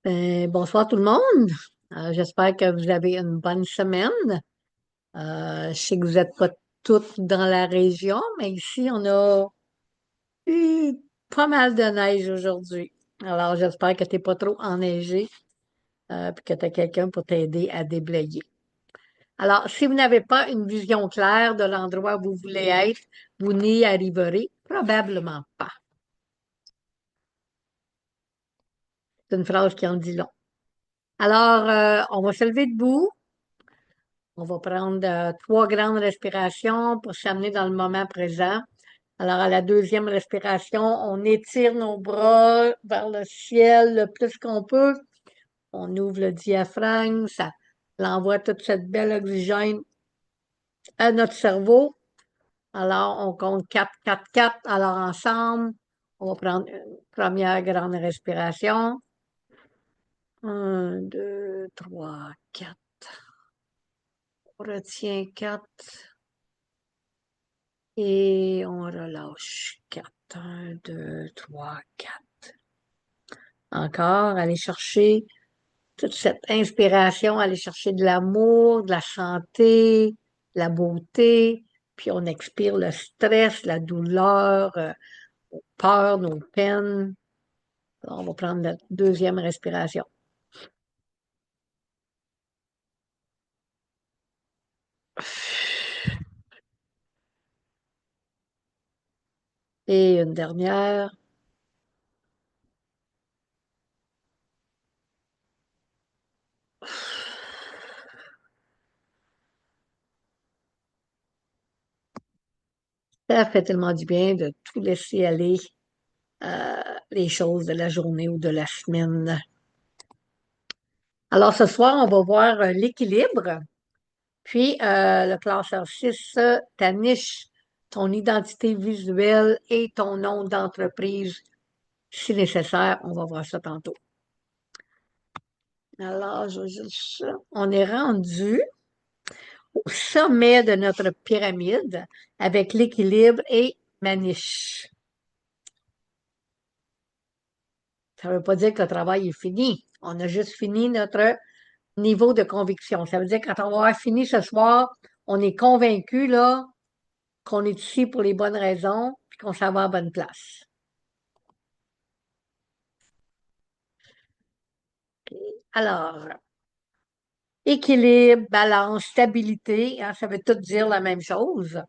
Bonsoir tout le monde. J'espère que vous avez une bonne semaine. Je sais que vous n'êtes pas toutes dans la région, mais ici, on a eu pas mal de neige aujourd'hui. Alors, j'espère que tu n'es pas trop enneigé, puis que tu as quelqu'un pour t'aider à déblayer. Alors, si vous n'avez pas une vision claire de l'endroit où vous voulez être, vous n'y arriverez probablement pas. C'est une phrase qui en dit long. Alors, on va se lever debout. On va prendre trois grandes respirations pour s'amener dans le moment présent. Alors, à la deuxième respiration, on étire nos bras vers le ciel le plus qu'on peut. On ouvre le diaphragme, ça envoie toute cette belle oxygène à notre cerveau. Alors, on compte 4, 4, 4. Alors, ensemble, on va prendre une première grande respiration. Un, deux, trois, quatre. On retient 4. Et on relâche 4. Un, 2, 3, 4. Encore, aller chercher toute cette inspiration, aller chercher de l'amour, de la santé, de la beauté. Puis on expire le stress, la douleur, nos peurs, nos peines. Alors, on va prendre la deuxième respiration. Et une dernière. Ça fait tellement du bien de tout laisser aller, les choses de la journée ou de la semaine. Alors, ce soir, on va voir l'équilibre, puis le classeur 6, ta niche, ton identité visuelle et ton nom d'entreprise, si nécessaire. On va voir ça tantôt. Alors, on est rendu au sommet de notre pyramide avec l'équilibre et ma niche. Ça ne veut pas dire que le travail est fini. On a juste fini notre niveau de conviction. Ça veut dire que quand on va avoir fini ce soir, on est convaincu là, qu'on est ici pour les bonnes raisons, puis qu'on s'en va à bonne place. Alors, équilibre, balance, stabilité, hein, ça veut tout dire la même chose.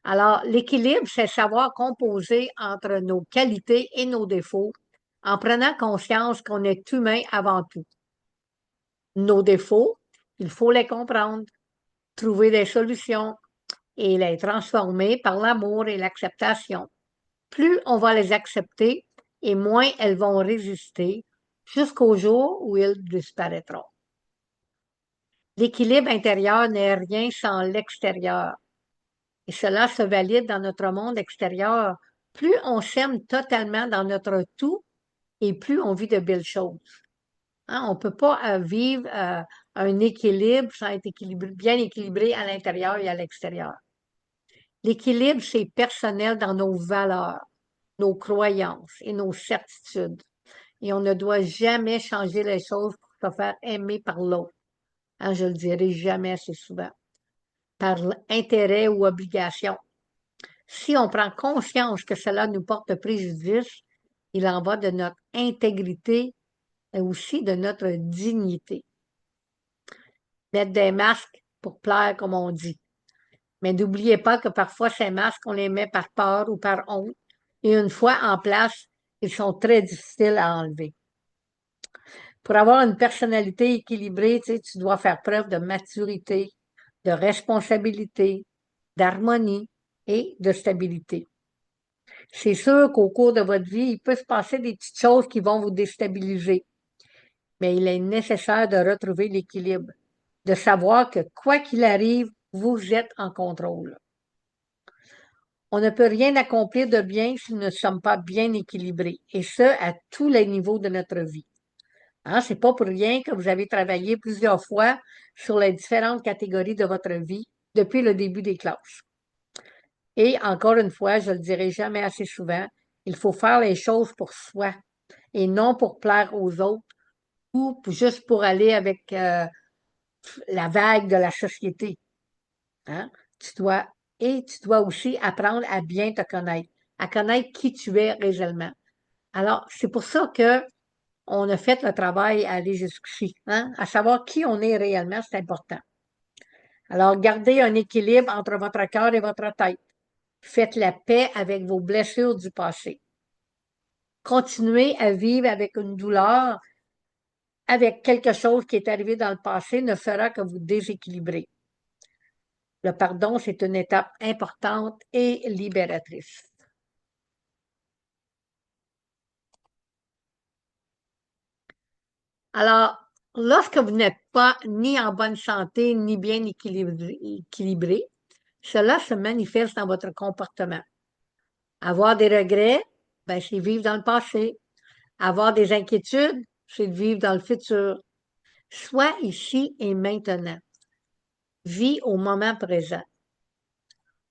Alors, l'équilibre, c'est savoir composer entre nos qualités et nos défauts en prenant conscience qu'on est humain avant tout. Nos défauts, il faut les comprendre, trouver des solutions et les transformer par l'amour et l'acceptation. Plus on va les accepter et moins elles vont résister jusqu'au jour où ils disparaîtront. L'équilibre intérieur n'est rien sans l'extérieur. Et cela se valide dans notre monde extérieur. Plus on s'aime totalement dans notre tout et plus on vit de belles choses. Hein, on ne peut pas vivre un équilibre sans être bien équilibré à l'intérieur et à l'extérieur. L'équilibre, c'est personnel dans nos valeurs, nos croyances et nos certitudes. Et on ne doit jamais changer les choses pour se faire aimer par l'autre. Hein, je le dirai jamais assez souvent. Par intérêt ou obligation. Si on prend conscience que cela nous porte préjudice, il en va de notre intégrité et aussi de notre dignité. Mettre des masques pour plaire, comme on dit. Mais n'oubliez pas que parfois, ces masques, on les met par peur ou par honte. Et une fois en place, ils sont très difficiles à enlever. Pour avoir une personnalité équilibrée, tu dois faire preuve de maturité, de responsabilité, d'harmonie et de stabilité. C'est sûr qu'au cours de votre vie, il peut se passer des petites choses qui vont vous déstabiliser, mais il est nécessaire de retrouver l'équilibre, de savoir que quoi qu'il arrive, vous êtes en contrôle. On ne peut rien accomplir de bien si nous ne sommes pas bien équilibrés, et ce, à tous les niveaux de notre vie. Hein, c'est pas pour rien que vous avez travaillé plusieurs fois sur les différentes catégories de votre vie depuis le début des classes. Et encore une fois, je le dirai jamais assez souvent, il faut faire les choses pour soi et non pour plaire aux autres ou juste pour aller avec la vague de la société. Hein? Tu dois, et tu dois aussi apprendre à bien te connaître, à connaître qui tu es réellement. Alors, c'est pour ça que on a fait le travail à aller jusqu'ici, hein? À savoir qui on est réellement, c'est important. Alors, gardez un équilibre entre votre cœur et votre tête. Faites la paix avec vos blessures du passé. Continuez à vivre avec une douleur, avec quelque chose qui est arrivé dans le passé, ne fera que vous déséquilibrer. Le pardon, c'est une étape importante et libératrice. Alors, lorsque vous n'êtes pas ni en bonne santé, ni bien équilibré, cela se manifeste dans votre comportement. Avoir des regrets, ben, c'est vivre dans le passé. Avoir des inquiétudes, c'est de vivre dans le futur. Sois ici et maintenant. Vis au moment présent.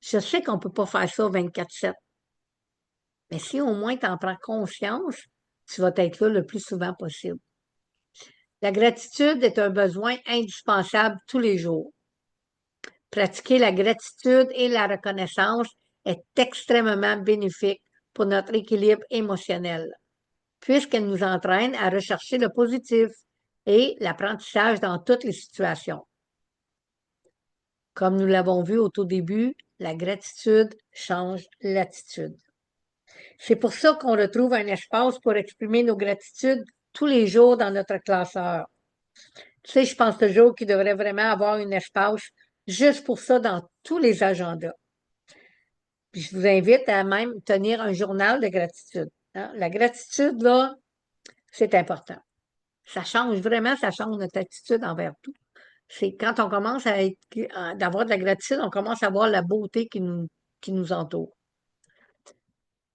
Je sais qu'on ne peut pas faire ça 24/7, mais si au moins tu en prends conscience, tu vas être là le plus souvent possible. La gratitude est un besoin indispensable tous les jours. Pratiquer la gratitude et la reconnaissance est extrêmement bénéfique pour notre équilibre émotionnel, puisqu'elle nous entraîne à rechercher le positif et l'apprentissage dans toutes les situations. Comme nous l'avons vu au tout début, la gratitude change l'attitude. C'est pour ça qu'on retrouve un espace pour exprimer nos gratitudes tous les jours dans notre classeur. Tu sais, je pense toujours qu'il devrait vraiment avoir un espace juste pour ça dans tous les agendas. Puis je vous invite à même tenir un journal de gratitude. Hein. La gratitude, là, c'est important. Ça change vraiment, ça change notre attitude envers tout. C'est quand on commence d'avoir de la gratitude, on commence à voir la beauté qui nous entoure.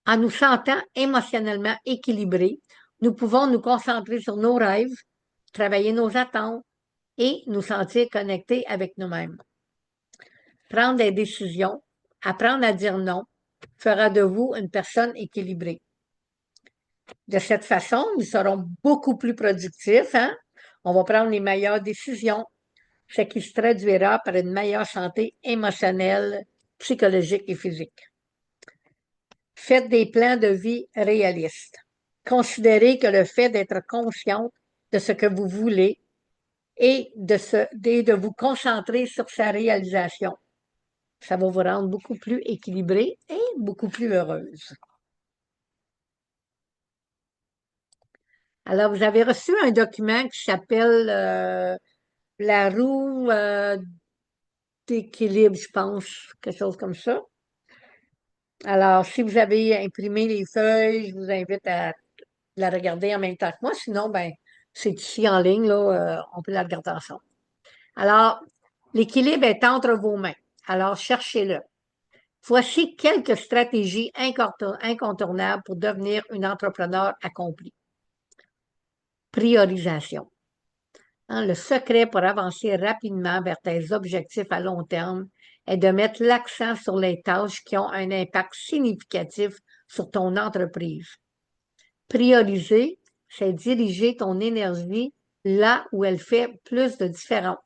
En nous sentant émotionnellement équilibrés, nous pouvons nous concentrer sur nos rêves, travailler nos attentes et nous sentir connectés avec nous-mêmes. Prendre des décisions, apprendre à dire non, fera de vous une personne équilibrée. De cette façon, nous serons beaucoup plus productifs, hein? On va prendre les meilleures décisions, ce qui se traduira par une meilleure santé émotionnelle, psychologique et physique. Faites des plans de vie réalistes. Considérez que le fait d'être consciente de ce que vous voulez et de vous concentrer sur sa réalisation, ça va vous rendre beaucoup plus équilibrée et beaucoup plus heureuse. Alors, vous avez reçu un document qui s'appelle La roue d'équilibre, je pense, quelque chose comme ça. Alors, si vous avez imprimé les feuilles, je vous invite à la regarder en même temps que moi. Sinon, ben, c'est ici en ligne, là, on peut la regarder ensemble. Alors, l'équilibre est entre vos mains. Alors, cherchez-le. Voici quelques stratégies incontournables pour devenir une entrepreneur accomplie. Priorisation. Hein, le secret pour avancer rapidement vers tes objectifs à long terme est de mettre l'accent sur les tâches qui ont un impact significatif sur ton entreprise. Prioriser, c'est diriger ton énergie là où elle fait plus de différence.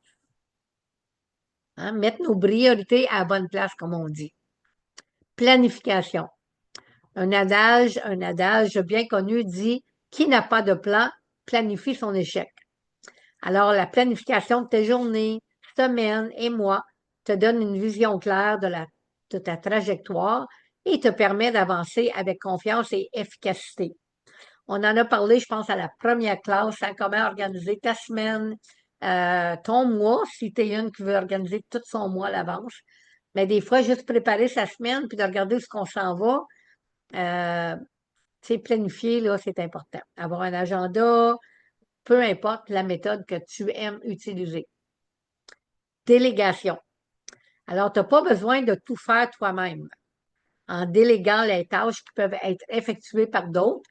Hein, mettre nos priorités à la bonne place, comme on dit. Planification. Un adage bien connu dit qui n'a pas de plan planifie son échec. Alors, la planification de tes journées, semaines et mois te donne une vision claire de ta trajectoire et te permet d'avancer avec confiance et efficacité. On en a parlé, je pense, à la première classe, hein, comment organiser ta semaine, ton mois, si tu es une qui veut organiser tout son mois à l'avance. Mais des fois, juste préparer sa semaine puis de regarder où ce qu'on s'en va, planifier, là, c'est important. Avoir un agenda, peu importe la méthode que tu aimes utiliser. Délégation. Alors, tu n'as pas besoin de tout faire toi-même en déléguant les tâches qui peuvent être effectuées par d'autres.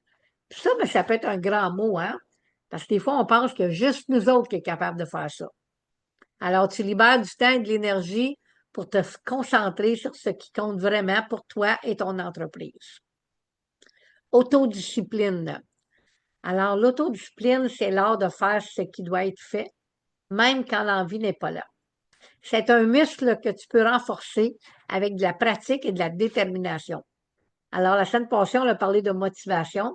Puis ça, ben, ça peut être un grand mot, hein? Parce que des fois, on pense que juste nous autres qui sommes capables de faire ça. Alors, tu libères du temps et de l'énergie pour te concentrer sur ce qui compte vraiment pour toi et ton entreprise. Autodiscipline. Alors, l'autodiscipline, c'est l'art de faire ce qui doit être fait, même quand l'envie n'est pas là. C'est un muscle que tu peux renforcer avec de la pratique et de la détermination. Alors, la semaine passée, on a parlé de motivation,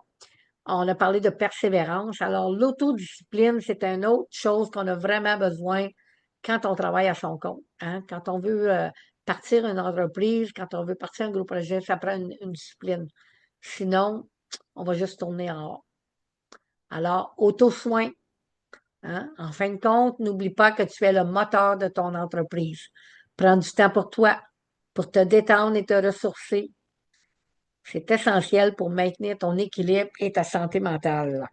on a parlé de persévérance. Alors, l'autodiscipline, c'est une autre chose qu'on a vraiment besoin quand on travaille à son compte. Hein? Quand on veut partir une entreprise, quand on veut partir un gros projet, ça prend une discipline. Sinon, on va juste tourner en rond. Alors, auto-soin. Hein? En fin de compte, n'oublie pas que tu es le moteur de ton entreprise. Prends du temps pour toi, pour te détendre et te ressourcer. C'est essentiel pour maintenir ton équilibre et ta santé mentale.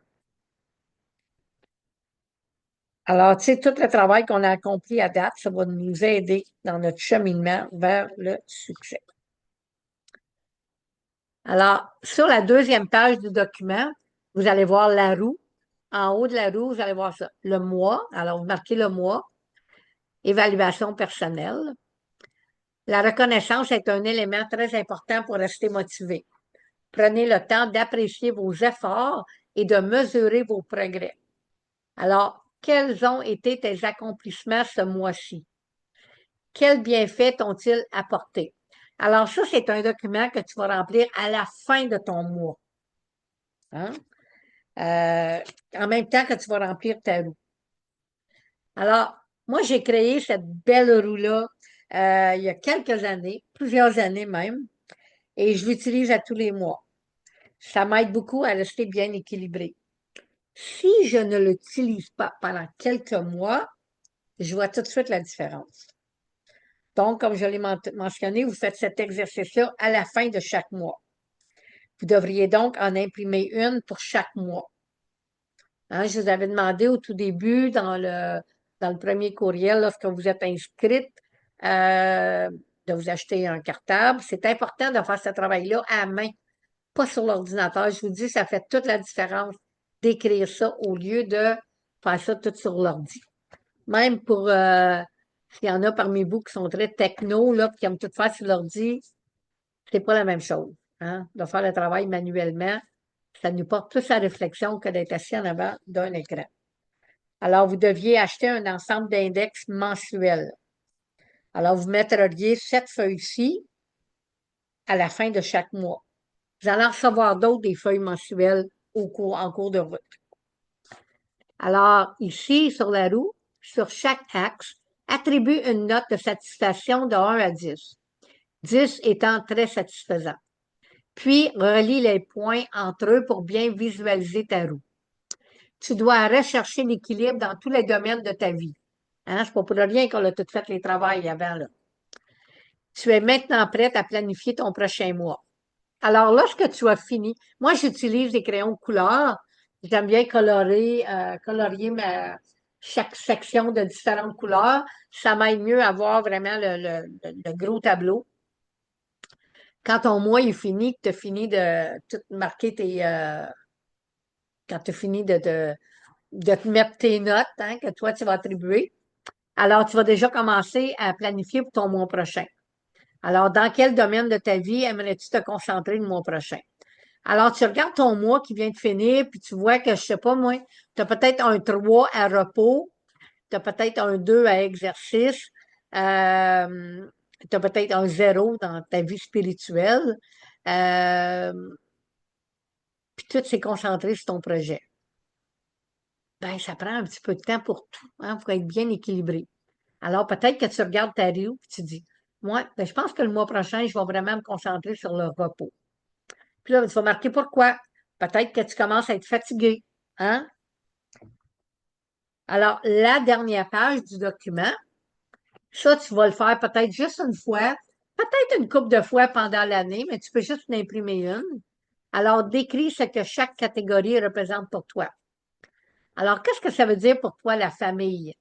Alors, tu sais, tout le travail qu'on a accompli à date, ça va nous aider dans notre cheminement vers le succès. Alors, sur la deuxième page du document, vous allez voir la roue. En haut de la roue, vous allez voir ça. Le mois. Alors, vous marquez le mois. Évaluation personnelle. La reconnaissance est un élément très important pour rester motivé. Prenez le temps d'apprécier vos efforts et de mesurer vos progrès. Alors, quels ont été tes accomplissements ce mois-ci? Quels bienfaits t'ont-ils apporté? Alors, ça, c'est un document que tu vas remplir à la fin de ton mois. Hein? En même temps que tu vas remplir ta roue. Alors, moi, j'ai créé cette belle roue-là il y a quelques années, plusieurs années même, et je l'utilise à tous les mois. Ça m'aide beaucoup à rester bien équilibré. Si je ne l'utilise pas pendant quelques mois, je vois tout de suite la différence. Donc, comme je l'ai mentionné, vous faites cet exercice-là à la fin de chaque mois. Vous devriez donc en imprimer une pour chaque mois. Hein, je vous avais demandé au tout début, dans le premier courriel, lorsque vous êtes inscrite, de vous acheter un cartable. C'est important de faire ce travail-là à main, pas sur l'ordinateur. Je vous dis, ça fait toute la différence d'écrire ça au lieu de faire ça tout sur l'ordi. Même pour s'il y en a parmi vous qui sont très techno, là, qui aiment tout faire sur l'ordi, c'est pas la même chose. Hein? De faire le travail manuellement, ça nous porte plus à réflexion que d'être assis en avant d'un écran. Alors, vous deviez acheter un ensemble d'index mensuels. Alors, vous mettriez cette feuille-ci à la fin de chaque mois. Vous allez en recevoir d'autres des feuilles mensuelles en cours de route. Alors, ici, sur la roue, sur chaque axe, attribue une note de satisfaction de 1 à 10. 10 étant très satisfaisant. Puis, relie les points entre eux pour bien visualiser ta roue. Tu dois rechercher l'équilibre dans tous les domaines de ta vie. Hein? C'est pas pour rien qu'on a tout fait les travails avant, là. Tu es maintenant prête à planifier ton prochain mois. Alors, lorsque tu as fini, moi, j'utilise des crayons de couleur. J'aime bien colorier chaque section de différentes couleurs. Ça m'aide mieux à voir vraiment le gros tableau. Quand ton mois est fini, que tu as fini de tout marquer quand tu as fini de te mettre tes notes, hein, que toi, tu vas attribuer, alors tu vas déjà commencer à planifier pour ton mois prochain. Alors, dans quel domaine de ta vie aimerais-tu te concentrer le mois prochain? Alors, tu regardes ton mois qui vient de finir, puis tu vois que, je sais pas moi, tu as peut-être un 3 à repos, tu as peut-être un 2 à exercice, tu as peut-être un 0 dans ta vie spirituelle, euh, puis tout s'est concentré sur ton projet. Ben, ça prend un petit peu de temps pour tout, hein, pour être bien équilibré. Alors, peut-être que tu regardes ta roue, puis tu dis, moi, ben, je pense que le mois prochain, je vais vraiment me concentrer sur le repos. Puis là, tu vas marquer pourquoi. Peut-être que tu commences à être fatigué. Hein? Alors, la dernière page du document, ça, tu vas le faire peut-être juste une fois, peut-être une couple de fois pendant l'année, mais tu peux juste en imprimer une. Alors, décris ce que chaque catégorie représente pour toi. Alors, qu'est-ce que ça veut dire pour toi, la famille?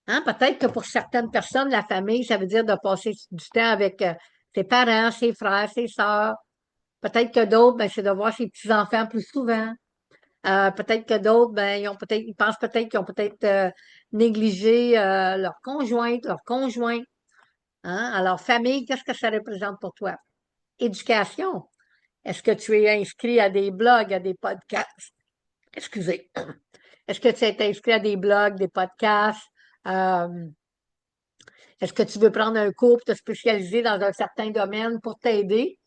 Hein? Peut-être que pour certaines personnes, la famille, ça veut dire de passer du temps avec ses parents, ses frères, ses sœurs. Peut-être que d'autres, ben, c'est de voir ses petits-enfants plus souvent. Peut-être que d'autres, ben, ils pensent peut-être qu'ils ont peut-être négligé leur conjointe, leur conjoint. Hein? Alors, famille, qu'est-ce que ça représente pour toi? Éducation. Est-ce que tu es inscrit à des blogs, à des podcasts? Excusez. Est-ce que tu es inscrit à des blogs, des podcasts? Euh, Est-ce que tu veux prendre un cours pour te spécialiser dans un certain domaine pour t'aider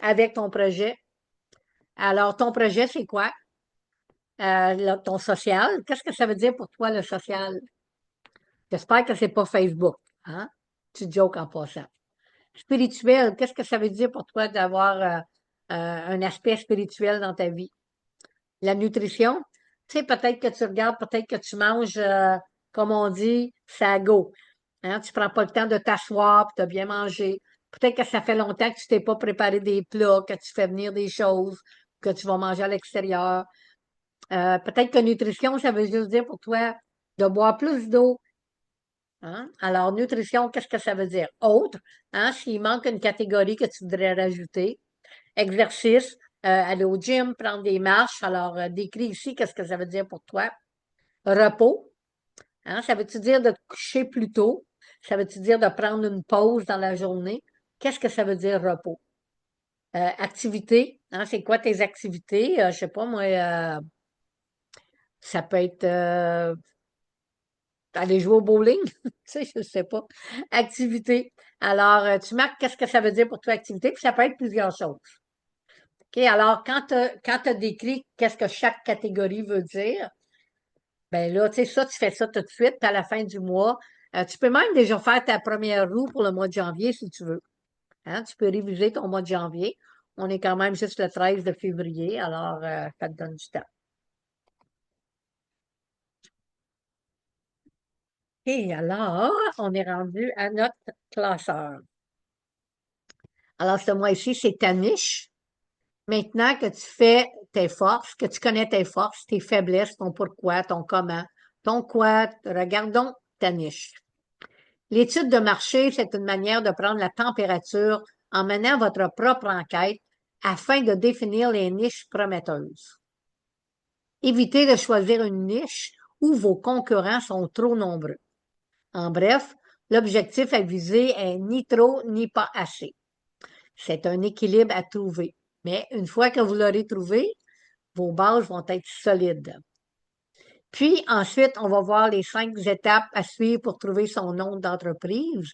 avec ton projet? Alors, ton projet, c'est quoi? Ton social. Qu'est-ce que ça veut dire pour toi, le social? J'espère que c'est pas Facebook, hein? Tu jokes en passant. Spirituel, qu'est-ce que ça veut dire pour toi d'avoir un aspect spirituel dans ta vie? La nutrition, tu sais, peut-être que tu regardes, peut-être que tu manges, comme on dit, ça go. Hein? Tu prends pas le temps de t'asseoir, puis tu as bien mangé. Peut-être que ça fait longtemps que tu t'es pas préparé des plats, que tu fais venir des choses, que tu vas manger à l'extérieur. Peut-être que nutrition, ça veut juste dire pour toi de boire plus d'eau. Hein? Alors, nutrition, qu'est-ce que ça veut dire? Autre, hein? S'il manque une catégorie que tu voudrais rajouter. Exercice, aller au gym, prendre des marches. Alors, décris ici, qu'est-ce que ça veut dire pour toi? Repos, hein? Ça veut-tu dire de te coucher plus tôt? Ça veut-tu dire de prendre une pause dans la journée? Qu'est-ce que ça veut dire repos? Activité, hein? C'est quoi tes activités? Je sais pas, moi, ça peut être aller jouer au bowling, tu sais, je sais pas. Activité. Alors, tu marques qu'est-ce que ça veut dire pour toi, activité, puis ça peut être plusieurs choses. OK, alors, quand tu as décrit qu'est-ce que chaque catégorie veut dire, ben là, tu sais, ça, tu fais ça tout de suite, puis à la fin du mois, tu peux même déjà faire ta première roue pour le mois de janvier si tu veux. Hein? Tu peux réviser ton mois de janvier. On est quand même juste le 13 de février, alors ça te donne du temps. Et alors, on est rendu à notre classeur. Alors, ce mois-ci, c'est ta niche. Maintenant que tu fais tes forces, que tu connais tes forces, tes faiblesses, ton pourquoi, ton comment, ton quoi, regardons ta niche. L'étude de marché, c'est une manière de prendre la température en menant votre propre enquête afin de définir les niches prometteuses. Évitez de choisir une niche où vos concurrents sont trop nombreux. En bref, l'objectif à viser est ni trop ni pas assez. C'est un équilibre à trouver. Mais une fois que vous l'aurez trouvé, vos bases vont être solides. Puis ensuite, on va voir les 5 étapes à suivre pour trouver son nom d'entreprise.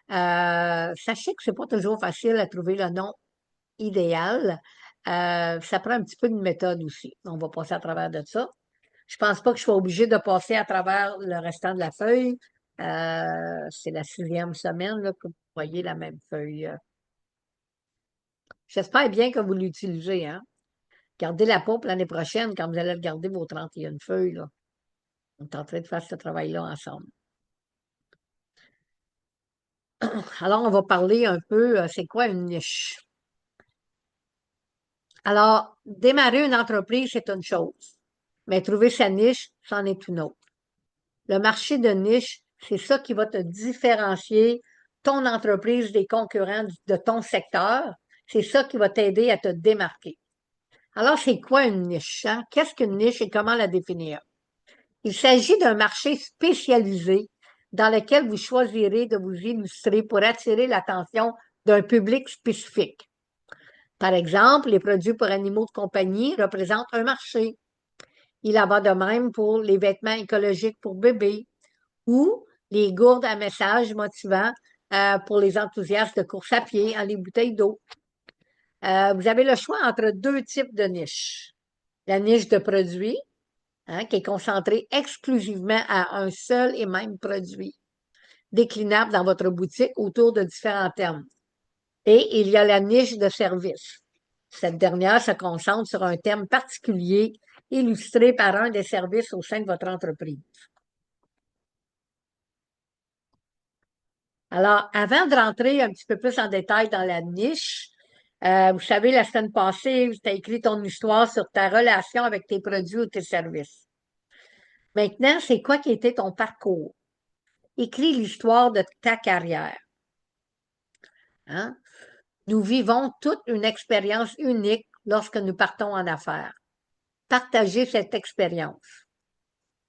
Sachez que c'est pas toujours facile à trouver le nom idéal. Ça prend un petit peu de méthode aussi. On va passer à travers de ça. Je pense pas que je sois obligée de passer à travers le restant de la feuille. C'est la 6e semaine là, que vous voyez la même feuille. J'espère bien que vous l'utilisez, hein? Gardez la peau pour l'année prochaine quand vous allez regarder vos 31 feuilles, là. On est en train de faire ce travail-là ensemble. Alors, on va parler un peu, c'est quoi une niche? Alors, démarrer une entreprise, c'est une chose, mais trouver sa niche, c'en est une autre. Le marché de niche, c'est ça qui va te différencier ton entreprise des concurrents de ton secteur. C'est ça qui va t'aider à te démarquer. Alors, c'est quoi une niche, hein? Qu'est-ce qu'une niche et comment la définir? Il s'agit d'un marché spécialisé dans lequel vous choisirez de vous illustrer pour attirer l'attention d'un public spécifique. Par exemple, les produits pour animaux de compagnie représentent un marché. Il en va de même pour les vêtements écologiques pour bébés ou les gourdes à messages motivants pour les enthousiastes de course à pied en les bouteilles d'eau. Vous avez le choix entre 2 types de niches. La niche de produits, hein, qui est concentrée exclusivement à un seul et même produit, déclinable dans votre boutique autour de différents thèmes. Et il y a la niche de services. Cette dernière se concentre sur un thème particulier illustré par un des services au sein de votre entreprise. Alors, avant de rentrer un petit peu plus en détail dans la niche, vous savez, la semaine passée, tu as écrit ton histoire sur ta relation avec tes produits ou tes services. Maintenant, c'est quoi qui était ton parcours? Écris l'histoire de ta carrière. Hein? Nous vivons toute une expérience unique lorsque nous partons en affaires. Partagez cette expérience.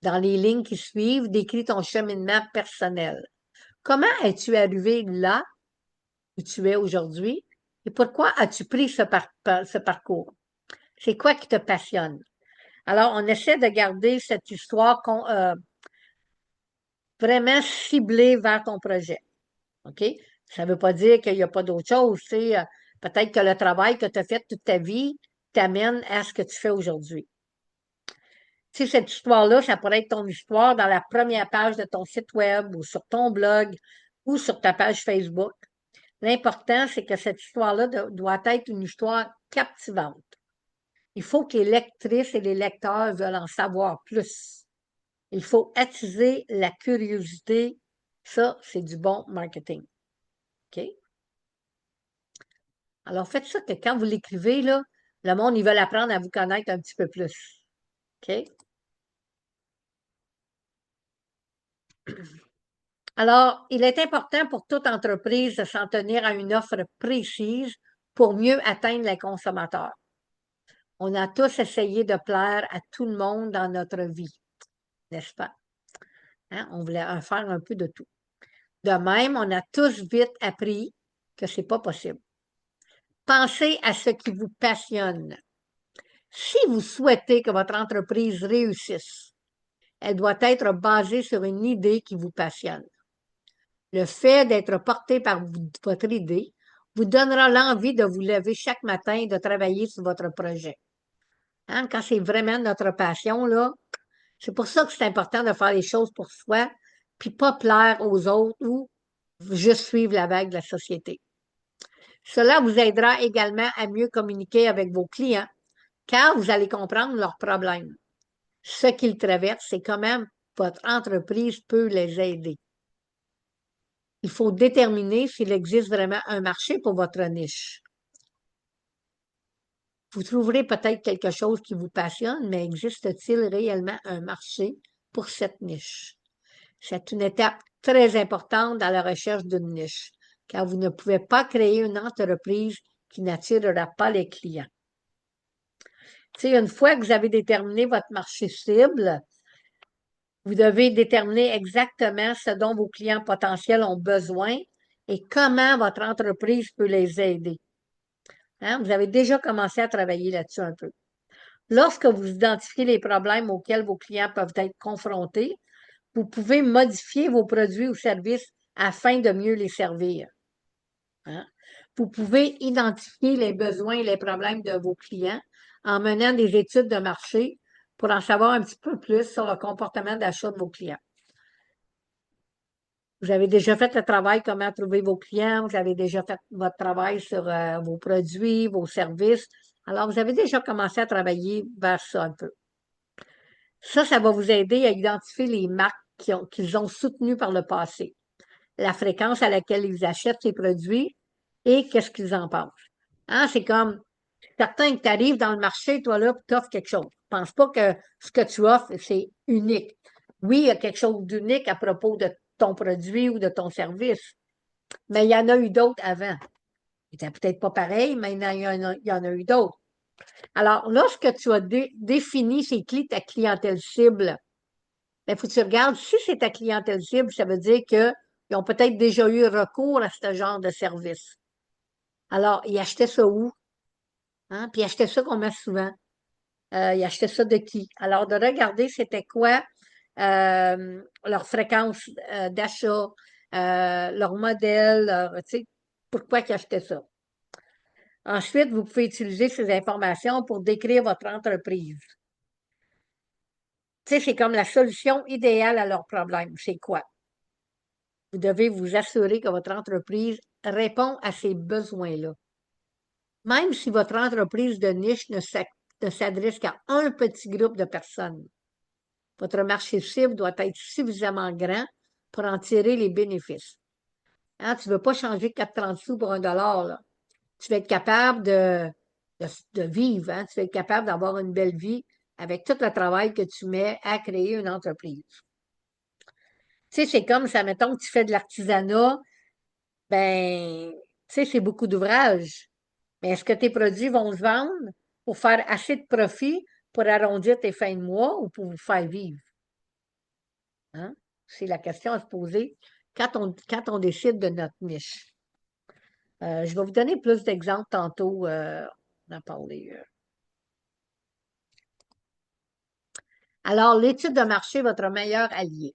Dans les lignes qui suivent, décris ton cheminement personnel. Comment es-tu arrivé là où tu es aujourd'hui et pourquoi as-tu pris ce parcours? C'est quoi qui te passionne? Alors, on essaie de garder cette histoire vraiment ciblée vers ton projet. OK? Ça ne veut pas dire qu'il n'y a pas d'autre chose. Tu sais, peut-être que le travail que tu as fait toute ta vie t'amène à ce que tu fais aujourd'hui. Tu sais, cette histoire-là, ça pourrait être ton histoire dans la première page de ton site web ou sur ton blog ou sur ta page Facebook. L'important, c'est que cette histoire-là doit être une histoire captivante. Il faut que les lectrices et les lecteurs veulent en savoir plus. Il faut attiser la curiosité. Ça, c'est du bon marketing. OK? Alors, faites ça que quand vous l'écrivez, là, le monde, ils veulent apprendre à vous connaître un petit peu plus. OK? Alors, il est important pour toute entreprise de s'en tenir à une offre précise pour mieux atteindre les consommateurs. On a tous essayé de plaire à tout le monde dans notre vie, n'est-ce pas? Hein? On voulait faire un peu de tout. De même, on a tous vite appris que c'est pas possible. Pensez à ce qui vous passionne. Si vous souhaitez que votre entreprise réussisse, elle doit être basée sur une idée qui vous passionne. Le fait d'être porté par votre idée vous donnera l'envie de vous lever chaque matin et de travailler sur votre projet. Hein, quand c'est vraiment notre passion, là, c'est pour ça que c'est important de faire les choses pour soi, puis pas plaire aux autres ou juste suivre la vague de la société. Cela vous aidera également à mieux communiquer avec vos clients, car vous allez comprendre leurs problèmes, ce qu'ils traversent et comment votre entreprise peut les aider. Il faut déterminer s'il existe vraiment un marché pour votre niche. Vous trouverez peut-être quelque chose qui vous passionne, mais existe-t-il réellement un marché pour cette niche? C'est une étape très importante dans la recherche d'une niche, car vous ne pouvez pas créer une entreprise qui n'attirera pas les clients. Tu sais, une fois que vous avez déterminé votre marché cible, vous devez déterminer exactement ce dont vos clients potentiels ont besoin et comment votre entreprise peut les aider. Hein? Vous avez déjà commencé à travailler là-dessus un peu. Lorsque vous identifiez les problèmes auxquels vos clients peuvent être confrontés, vous pouvez modifier vos produits ou services afin de mieux les servir. Hein? Vous pouvez identifier les besoins et les problèmes de vos clients en menant des études de marché pour en savoir un petit peu plus sur le comportement d'achat de vos clients. Vous avez déjà fait le travail comment trouver vos clients, vous avez déjà fait votre travail sur vos produits, vos services. Alors, vous avez déjà commencé à travailler vers ça un peu. Ça va vous aider à identifier les marques qu'ils ont soutenues par le passé, la fréquence à laquelle ils achètent ces produits et qu'est-ce qu'ils en pensent. Hein, c'est comme certain que tu arrives dans le marché, toi là, tu offres quelque chose. Je pense pas que ce que tu offres, c'est unique. Oui, il y a quelque chose d'unique à propos de ton produit ou de ton service, mais il y en a eu d'autres avant. Il n'était peut-être pas pareil, mais il y en a eu d'autres. Alors, lorsque tu as défini c'est qui ta clientèle cible, il faut que tu regardes si c'est ta clientèle cible, ça veut dire qu'ils ont peut-être déjà eu recours à ce genre de service. Alors, ils achetaient ça où? Hein? Puis ils achetaient ça combien souvent? Ils achetaient ça de qui? Alors, de regarder c'était quoi leur fréquence d'achat, leur modèle, tu sais, pourquoi ils achetaient ça. Ensuite, vous pouvez utiliser ces informations pour décrire votre entreprise. Tu sais, c'est comme la solution idéale à leurs problèmes. C'est quoi? Vous devez vous assurer que votre entreprise répond à ces besoins-là. Même si votre entreprise de niche ne s'adresse qu'à un petit groupe de personnes, votre marché cible doit être suffisamment grand pour en tirer les bénéfices. Hein, tu ne veux pas changer 4,30 sous pour $1, là. Tu vas être capable de vivre, hein? Tu vas être capable d'avoir une belle vie avec tout le travail que tu mets à créer une entreprise. Tu sais, c'est comme ça, mettons que tu fais de l'artisanat, ben, tu sais, c'est beaucoup d'ouvrages. Mais est-ce que tes produits vont se vendre pour faire assez de profit pour arrondir tes fins de mois ou pour vous faire vivre? Hein? C'est la question à se poser quand on décide de notre niche. Je vais vous donner plus d'exemples tantôt. On en a parlé. Alors, l'étude de marché est votre meilleur allié.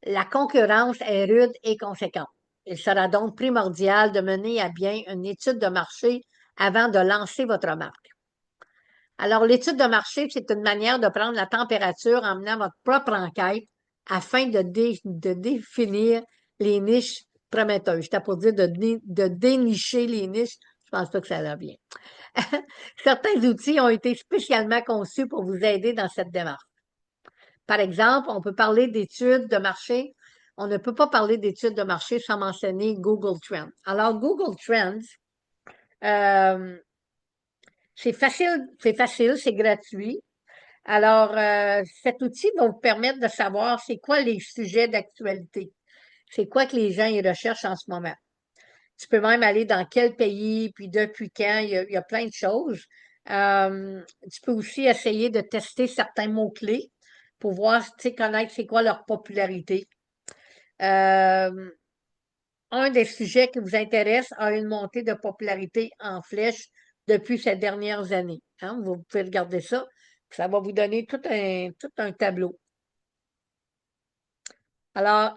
La concurrence est rude et conséquente. Il sera donc primordial de mener à bien une étude de marché avant de lancer votre marque. Alors, l'étude de marché, c'est une manière de prendre la température en menant votre propre enquête afin de définir les niches prometteuses. J'étais pour dire de dénicher les niches. Je pense pas que ça va bien. Certains outils ont été spécialement conçus pour vous aider dans cette démarche. Par exemple, on peut parler d'études de marché. On ne peut pas parler d'études de marché sans mentionner Google Trends. Alors, Google Trends, euh, c'est facile, c'est gratuit. Alors, cet outil va vous permettre de savoir c'est quoi les sujets d'actualité. C'est quoi que les gens y recherchent en ce moment. Tu peux même aller dans quel pays, puis depuis quand, il y a plein de choses. Tu peux aussi essayer de tester certains mots-clés pour voir, tu sais, connaître c'est quoi leur popularité. Euh, un des sujets qui vous intéresse a une montée de popularité en flèche depuis ces dernières années. Hein. Vous pouvez regarder ça. Ça va vous donner tout un tableau. Alors,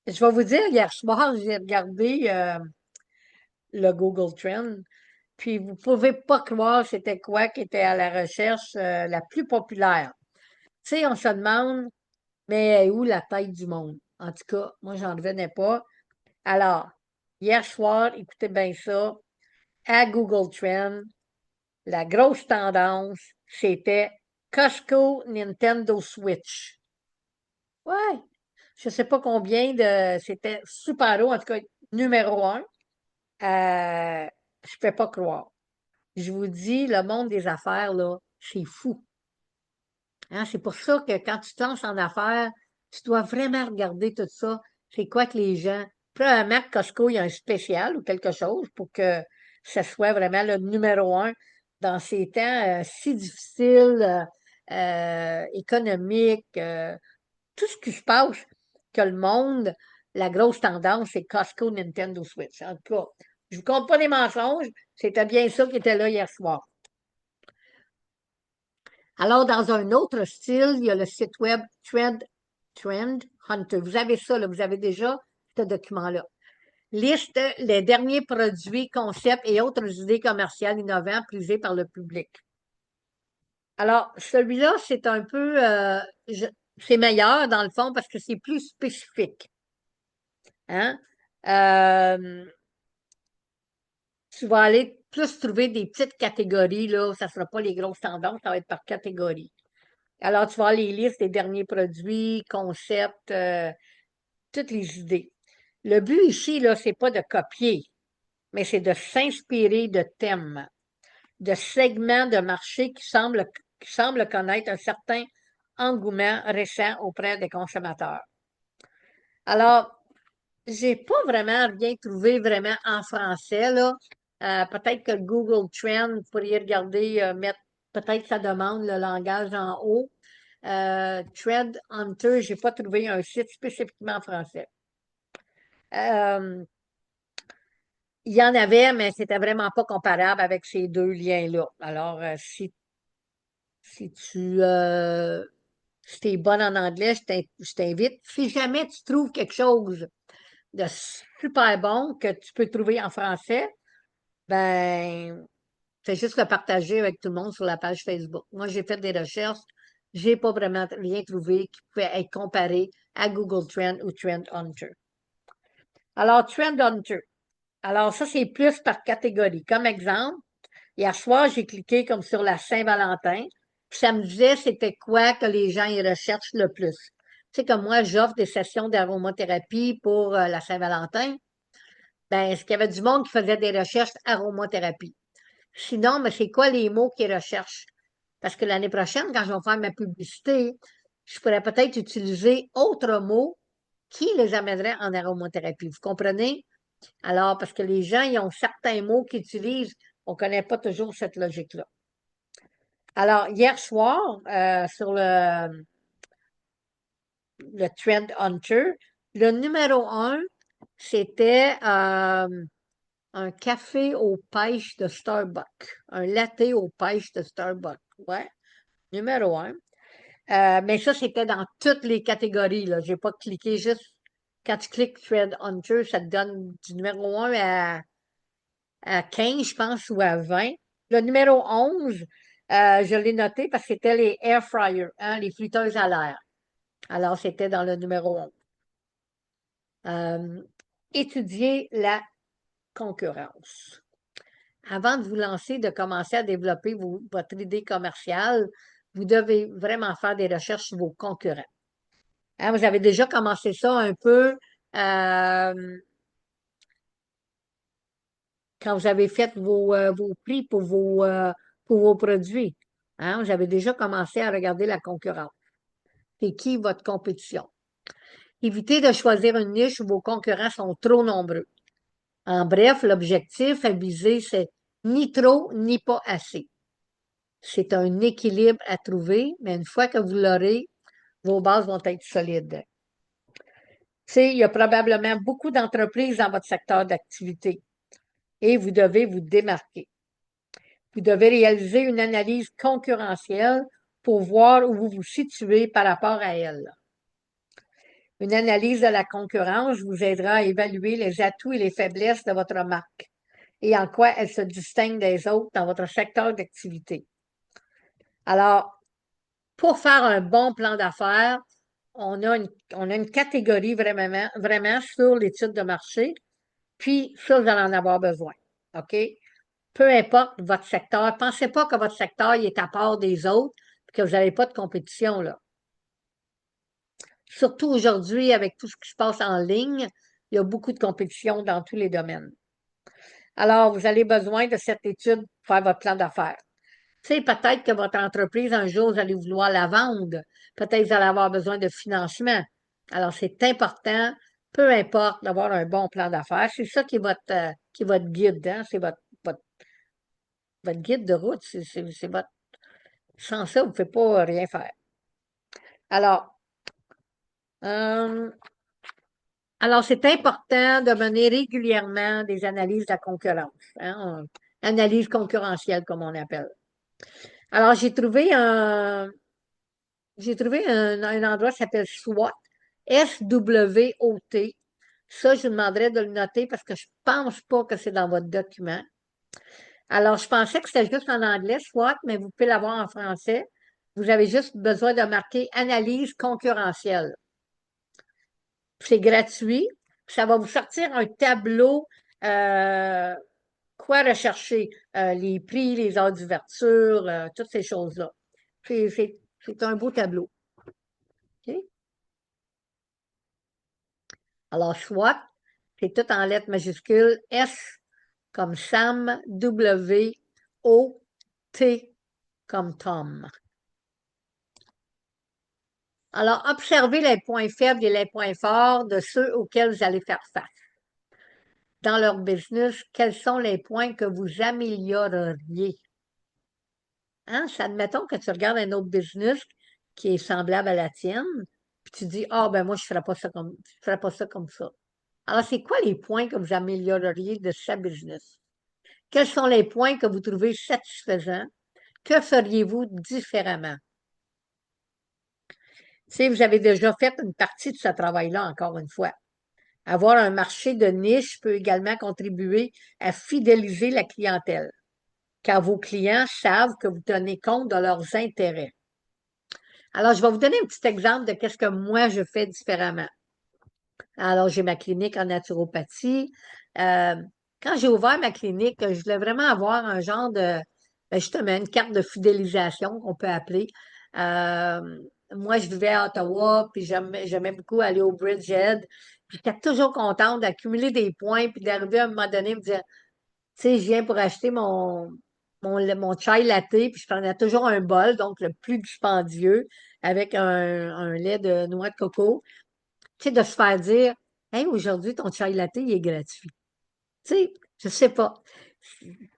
je vais vous dire, hier soir, j'ai regardé le Google Trend, puis vous pouvez pas croire c'était quoi qui était à la recherche la plus populaire. Tu sais, on se demande, mais elle est où la tête du monde? En tout cas, moi, j'en revenais pas. Alors, hier soir, écoutez bien ça, à Google Trend, la grosse tendance, c'était Costco Nintendo Switch. Ouais, je sais pas combien c'était super haut, en tout cas, numéro un. Je peux pas croire. Je vous dis, le monde des affaires, là, c'est fou. Hein, c'est pour ça que quand tu te lances en affaires, tu dois vraiment regarder tout ça. C'est quoi que les gens. Probablement que Costco, il y a un spécial ou quelque chose pour que ce soit vraiment le numéro un dans ces temps si difficiles, économiques, tout ce qui se passe, que le monde, la grosse tendance, c'est Costco, Nintendo Switch. En tout cas, je vous compte pas des mensonges, c'était bien ça qui était là hier soir. Alors, dans un autre style, il y a le site web Trend Hunter. Vous avez ça, là, vous avez déjà ce document-là. Liste les derniers produits, concepts et autres idées commerciales innovantes prisées par le public. Alors, celui-là, c'est un peu, c'est meilleur dans le fond parce que c'est plus spécifique. Hein? Euh, Tu vas aller plus trouver des petites catégories, là. Ça ne sera pas les grosses tendances, ça va être par catégorie. Alors, tu vas avoir les listes des derniers produits, concepts, toutes les idées. Le but ici, là, c'est pas de copier, mais c'est de s'inspirer de thèmes, de segments de marché qui semblent connaître un certain engouement récent auprès des consommateurs. Alors, j'ai pas vraiment rien trouvé vraiment en français, là. Peut-être que Google Trend, vous pourriez regarder, mettre peut-être sa demande, le langage en haut. Trend Hunter, j'ai pas trouvé un site spécifiquement en français. Euh, il y en avait, mais c'était vraiment pas comparable avec ces deux liens-là. Alors, si tu es bonne en anglais, je t'invite. Si jamais tu trouves quelque chose de super bon que tu peux trouver en français, ben, fais juste le partager avec tout le monde sur la page Facebook. Moi, j'ai fait des recherches. J'ai pas vraiment rien trouvé qui pouvait être comparé à Google Trend ou Trend Hunter. Alors, Trend Hunter. Alors, ça, c'est plus par catégorie. Comme exemple, hier soir, j'ai cliqué comme sur la Saint-Valentin. Puis ça me disait c'était quoi que les gens y recherchent le plus. Tu sais, comme moi, j'offre des sessions d'aromathérapie pour la Saint-Valentin. Ben, est-ce qu'il y avait du monde qui faisait des recherches aromathérapie? Sinon, mais c'est quoi les mots qu'ils recherchent? Parce que l'année prochaine, quand je vais faire ma publicité, je pourrais peut-être utiliser autres mots qui les amèneraient en aromathérapie. Vous comprenez? Alors, parce que les gens, ils ont certains mots qu'ils utilisent, on ne connaît pas toujours cette logique-là. Alors, hier soir, sur le Trend Hunter, le numéro un, c'était un café aux pêches de Starbucks. Un latte aux pêches de Starbucks. Ouais, numéro un. Mais ça, c'était dans toutes les catégories, là. J'ai pas cliqué juste. Quand tu cliques Thread Hunter, ça te donne du numéro un à 15, je pense, ou à 20. Le numéro 11, je l'ai noté parce que c'était les air fryers, hein, les friteuses à l'air. Alors, c'était dans le numéro 11. Euh, étudier la concurrence. Avant de vous lancer, de commencer à développer votre idée commerciale, vous devez vraiment faire des recherches sur vos concurrents. Hein, vous avez déjà commencé ça un peu quand vous avez fait vos prix pour vos produits. Hein, vous avez déjà commencé à regarder la concurrence. C'est qui votre compétition? Évitez de choisir une niche où vos concurrents sont trop nombreux. En bref, l'objectif à viser, c'est ni trop ni pas assez. C'est un équilibre à trouver, mais une fois que vous l'aurez, vos bases vont être solides. Tu sais, il y a probablement beaucoup d'entreprises dans votre secteur d'activité et vous devez vous démarquer. Vous devez réaliser une analyse concurrentielle pour voir où vous vous situez par rapport à elle. Une analyse de la concurrence vous aidera à évaluer les atouts et les faiblesses de votre marque et en quoi elle se distingue des autres dans votre secteur d'activité. Alors, pour faire un bon plan d'affaires, on a une catégorie vraiment sur l'étude de marché, puis ça, vous allez en avoir besoin. OK? Peu importe votre secteur, pensez pas que votre secteur il est à part des autres, que vous n'avez pas de compétition, là. Surtout aujourd'hui, avec tout ce qui se passe en ligne, il y a beaucoup de compétition dans tous les domaines. Alors, vous avez besoin de cette étude pour faire votre plan d'affaires. Tu sais, peut-être que votre entreprise, un jour, vous allez vouloir la vendre. Peut-être que vous allez avoir besoin de financement. Alors, c'est important, peu importe, d'avoir un bon plan d'affaires. C'est ça qui est votre guide, hein? C'est votre guide de route. C'est votre. Sans ça, vous ne pouvez pas rien faire. Alors, euh, alors, c'est important de mener régulièrement des analyses de la concurrence, hein? Analyse concurrentielle, comme on appelle. Alors, j'ai trouvé un endroit qui s'appelle SWOT, SWOT. Ça, je vous demanderais de le noter parce que je ne pense pas que c'est dans votre document. Alors, je pensais que c'était juste en anglais, SWOT, mais vous pouvez l'avoir en français. Vous avez juste besoin de marquer analyse concurrentielle. C'est gratuit. Ça va vous sortir un tableau, euh, quoi rechercher, les prix, les heures d'ouverture, toutes ces choses-là. C'est un beau tableau. OK? Alors, SWOT, c'est tout en lettres majuscules. S comme Sam, W, O, T comme Tom. Alors, observez les points faibles et les points forts de ceux auxquels vous allez faire face. Dans leur business, quels sont les points que vous amélioreriez? Hein? Admettons que tu regardes un autre business qui est semblable à la tienne, puis tu dis, ah, ben moi, je ferais pas ça comme ça. Alors, c'est quoi les points que vous amélioreriez de sa business? Quels sont les points que vous trouvez satisfaisants? Que feriez-vous différemment? Si vous avez déjà fait une partie de ce travail-là, encore une fois. Avoir un marché de niche peut également contribuer à fidéliser la clientèle, car vos clients savent que vous tenez compte de leurs intérêts. Alors, je vais vous donner un petit exemple de qu'est-ce que moi je fais différemment. Alors, j'ai ma clinique en naturopathie. Euh, Quand j'ai ouvert ma clinique, je voulais vraiment avoir un genre de, ben, justement, une carte de fidélisation qu'on peut appeler. Euh, Moi, je vivais à Ottawa, puis j'aimais beaucoup aller au Bridgehead. Puis j'étais toujours contente d'accumuler des points, puis d'arriver à un moment donné, me dire, tu sais, je viens pour acheter mon chai latte, puis je prenais toujours un bol, donc le plus dispendieux, avec un lait de noix de coco. Tu sais, de se faire dire, hey, aujourd'hui, ton chai latte, il est gratuit. Tu sais, je sais pas.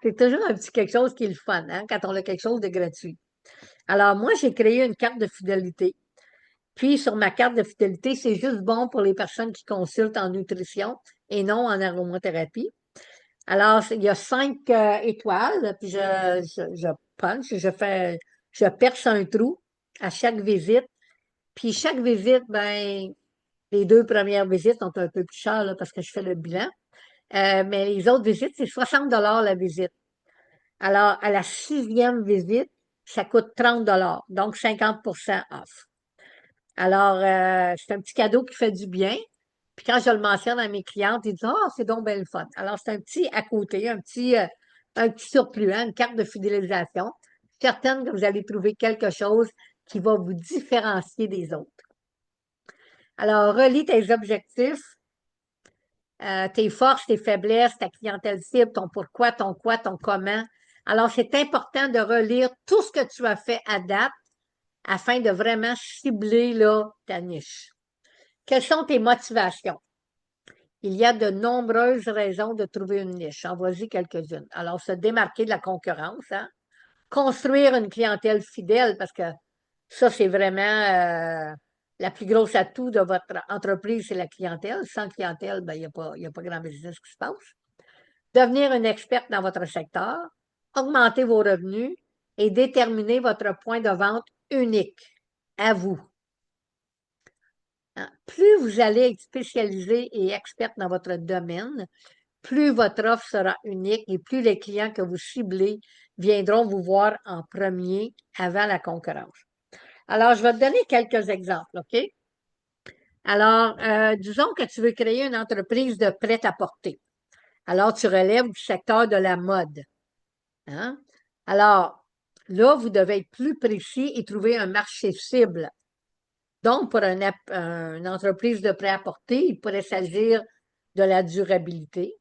C'est toujours un petit quelque chose qui est le fun, hein, quand on a quelque chose de gratuit. Alors, moi, j'ai créé une carte de fidélité. Puis, sur ma carte de fidélité, c'est juste bon pour les personnes qui consultent en nutrition et non en aromathérapie. Alors, il y a 5 étoiles, puis je punch, je perce un trou à chaque visite. Puis chaque visite, ben, les 2 premières visites sont un peu plus chères là, parce que je fais le bilan. Mais les autres visites, c'est 60 $ la visite. Alors, à la 6e visite, ça coûte 30 $, donc 50% off. Alors, c'est un petit cadeau qui fait du bien. Puis quand je le mentionne à mes clientes, ils disent: «Ah, c'est donc bien le fun». Alors, c'est un petit à côté, un petit surplus, hein, une carte de fidélisation. Certaine que vous allez trouver quelque chose qui va vous différencier des autres. Alors, relis tes objectifs, tes forces, tes faiblesses, ta clientèle cible, ton pourquoi, ton quoi, ton comment. Alors, c'est important de relire tout ce que tu as fait à date afin de vraiment cibler là, ta niche. Quelles sont tes motivations? Il y a de nombreuses raisons de trouver une niche. En voici quelques-unes. Alors, se démarquer de la concurrence, hein? Construire une clientèle fidèle, parce que ça, c'est vraiment la plus grosse atout de votre entreprise, c'est la clientèle. Sans clientèle, ben, il y a pas grand business qui se passe. Devenir une experte dans votre secteur, augmenter vos revenus et déterminer votre point de vente unique à vous. Hein? Plus vous allez être spécialisé et experte dans votre domaine, plus votre offre sera unique et plus les clients que vous ciblez viendront vous voir en premier avant la concurrence. Alors, je vais te donner quelques exemples, OK? Alors, disons que tu veux créer une entreprise de prêt-à-porter. Alors, tu relèves du secteur de la mode. Hein? Alors, là, vous devez être plus précis et trouver un marché cible. Donc, pour une entreprise de prêt-à-porter, il pourrait s'agir de la durabilité,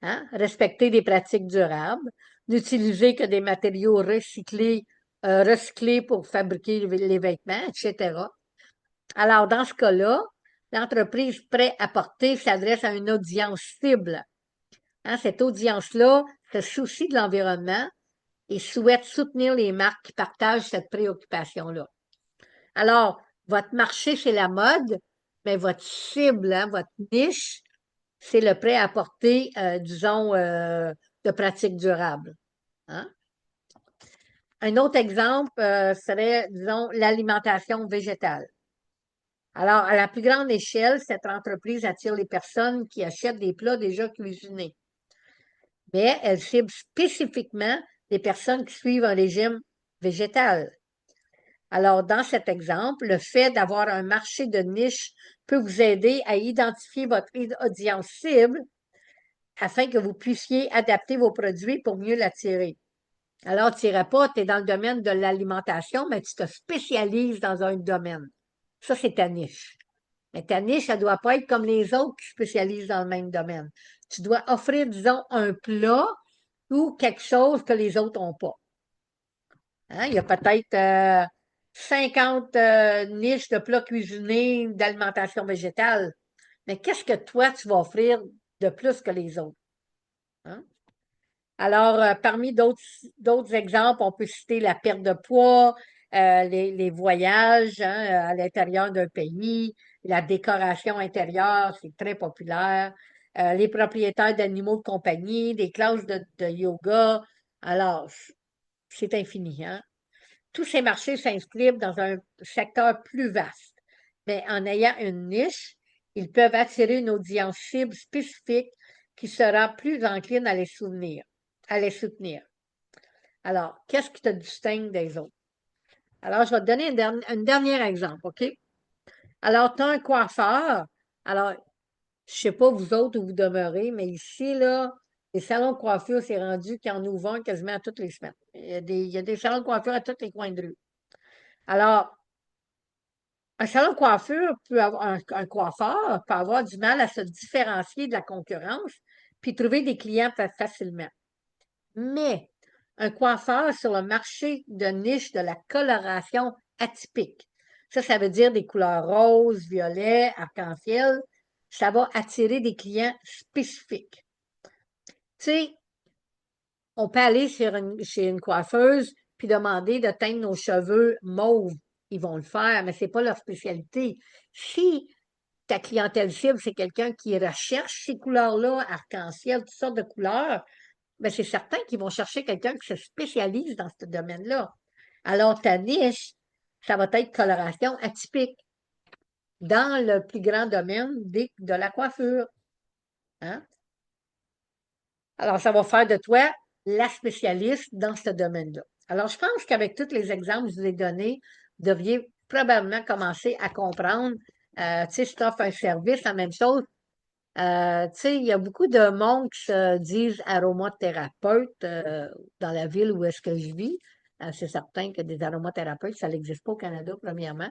hein? Respecter des pratiques durables, n'utiliser que des matériaux recyclés pour fabriquer les vêtements, etc. Alors, dans ce cas-là, l'entreprise prêt-à-porter s'adresse à une audience cible. Hein? Cette audience-là se soucie de l'environnement et souhaite soutenir les marques qui partagent cette préoccupation-là. Alors, votre marché, c'est la mode, mais votre cible, hein, votre niche, c'est le prêt-à-porter, disons, de pratiques durables. Hein? Un autre exemple serait, disons, l'alimentation végétale. Alors, à la plus grande échelle, cette entreprise attire les personnes qui achètent des plats déjà cuisinés, mais elle cible spécifiquement les personnes qui suivent un régime végétal. Alors, dans cet exemple, le fait d'avoir un marché de niche peut vous aider à identifier votre audience cible afin que vous puissiez adapter vos produits pour mieux l'attirer. Alors, tu n'iras pas, tu es dans le domaine de l'alimentation, mais tu te spécialises dans un domaine. Ça, c'est ta niche. Mais ta niche, elle ne doit pas être comme les autres qui spécialisent dans le même domaine. Tu dois offrir, disons, un plat ou quelque chose que les autres n'ont pas. Hein? Il y a peut-être 50 niches de plats cuisinés, d'alimentation végétale. Mais qu'est-ce que toi, tu vas offrir de plus que les autres? Hein? Alors, parmi d'autres exemples, on peut citer la perte de poids, les voyages hein, à l'intérieur d'un pays, la décoration intérieure, c'est très populaire, les propriétaires d'animaux de compagnie, des classes de yoga. Alors, c'est infini, hein? Tous ces marchés s'inscrivent dans un secteur plus vaste, mais en ayant une niche, ils peuvent attirer une audience cible spécifique qui sera plus encline à les soutenir. Alors, qu'est-ce qui te distingue des autres? Alors, je vais te donner un dernier exemple, OK? Alors, tu as un coiffeur. Alors, je ne sais pas vous autres où vous demeurez, mais ici, là, les salons de coiffure, c'est rendu qu'ils en ouvrent un quasiment toutes les semaines. Il y a des salons de coiffure à tous les coins de rue. Alors, un salon de coiffure peut avoir un coiffeur peut avoir du mal à se différencier de la concurrence puis trouver des clients facilement. Mais un coiffeur sur le marché de niche de la coloration atypique, ça veut dire des couleurs roses, violets, arc-en-ciel, ça va attirer des clients spécifiques. Tu sais, on peut aller chez une coiffeuse puis demander de teindre nos cheveux mauves. Ils vont le faire, mais ce n'est pas leur spécialité. Si ta clientèle cible, c'est quelqu'un qui recherche ces couleurs-là, arc-en-ciel, toutes sortes de couleurs, bien, c'est certain qu'ils vont chercher quelqu'un qui se spécialise dans ce domaine-là. Alors, ta niche, ça va être coloration atypique dans le plus grand domaine de la coiffure. Hein? Alors, ça va faire de toi la spécialiste dans ce domaine-là. Alors, je pense qu'avec tous les exemples que je vous ai donnés, vous devriez probablement commencer à comprendre. Tu sais, si tu offres un service, la même chose. Tu sais, il y a beaucoup de monde qui se disent aromathérapeutes dans la ville où est-ce que je vis. C'est certain que des aromathérapeutes, ça n'existe pas au Canada, premièrement.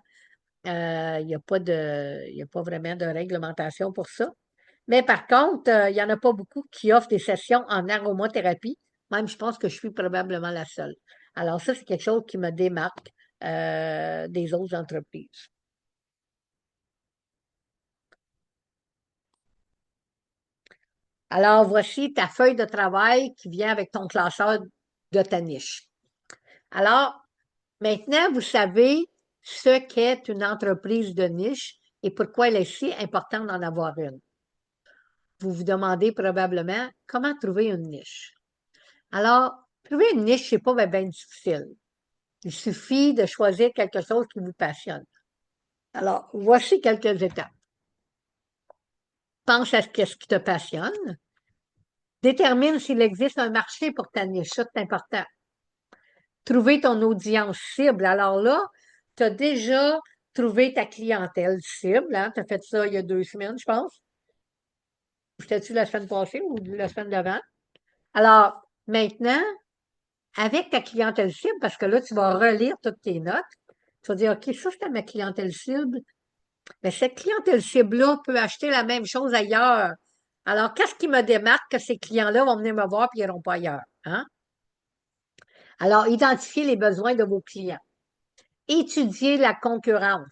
Il n'y a pas il y a pas vraiment de réglementation pour ça. Mais par contre, il n'y en a pas beaucoup qui offrent des sessions en aromathérapie. Même, je pense que je suis probablement la seule. Alors, ça, c'est quelque chose qui me démarque des autres entreprises. Alors, voici ta feuille de travail qui vient avec ton classeur de ta niche. Alors, maintenant, vous savez ce qu'est une entreprise de niche et pourquoi il est si important d'en avoir une. Vous vous demandez probablement comment trouver une niche. Alors, trouver une niche, c'est pas bien difficile. Il suffit de choisir quelque chose qui vous passionne. Alors, voici quelques étapes. Pense à ce qui te passionne. Détermine s'il existe un marché pour ta niche. Ça, c'est important. Trouver ton audience cible. Alors là, tu as déjà trouvé ta clientèle cible. Hein? Tu as fait ça il y a 2 semaines, je pense. C'était-tu la semaine passée ou la semaine d'avant? Alors, maintenant, avec ta clientèle cible, parce que là, tu vas relire toutes tes notes, tu vas dire, OK, ça, c'était ma clientèle cible. Mais cette clientèle cible-là peut acheter la même chose ailleurs. Alors, qu'est-ce qui me démarque que ces clients-là vont venir me voir et ils n'iront pas ailleurs? Hein? Alors, identifiez les besoins de vos clients. Étudiez la concurrence.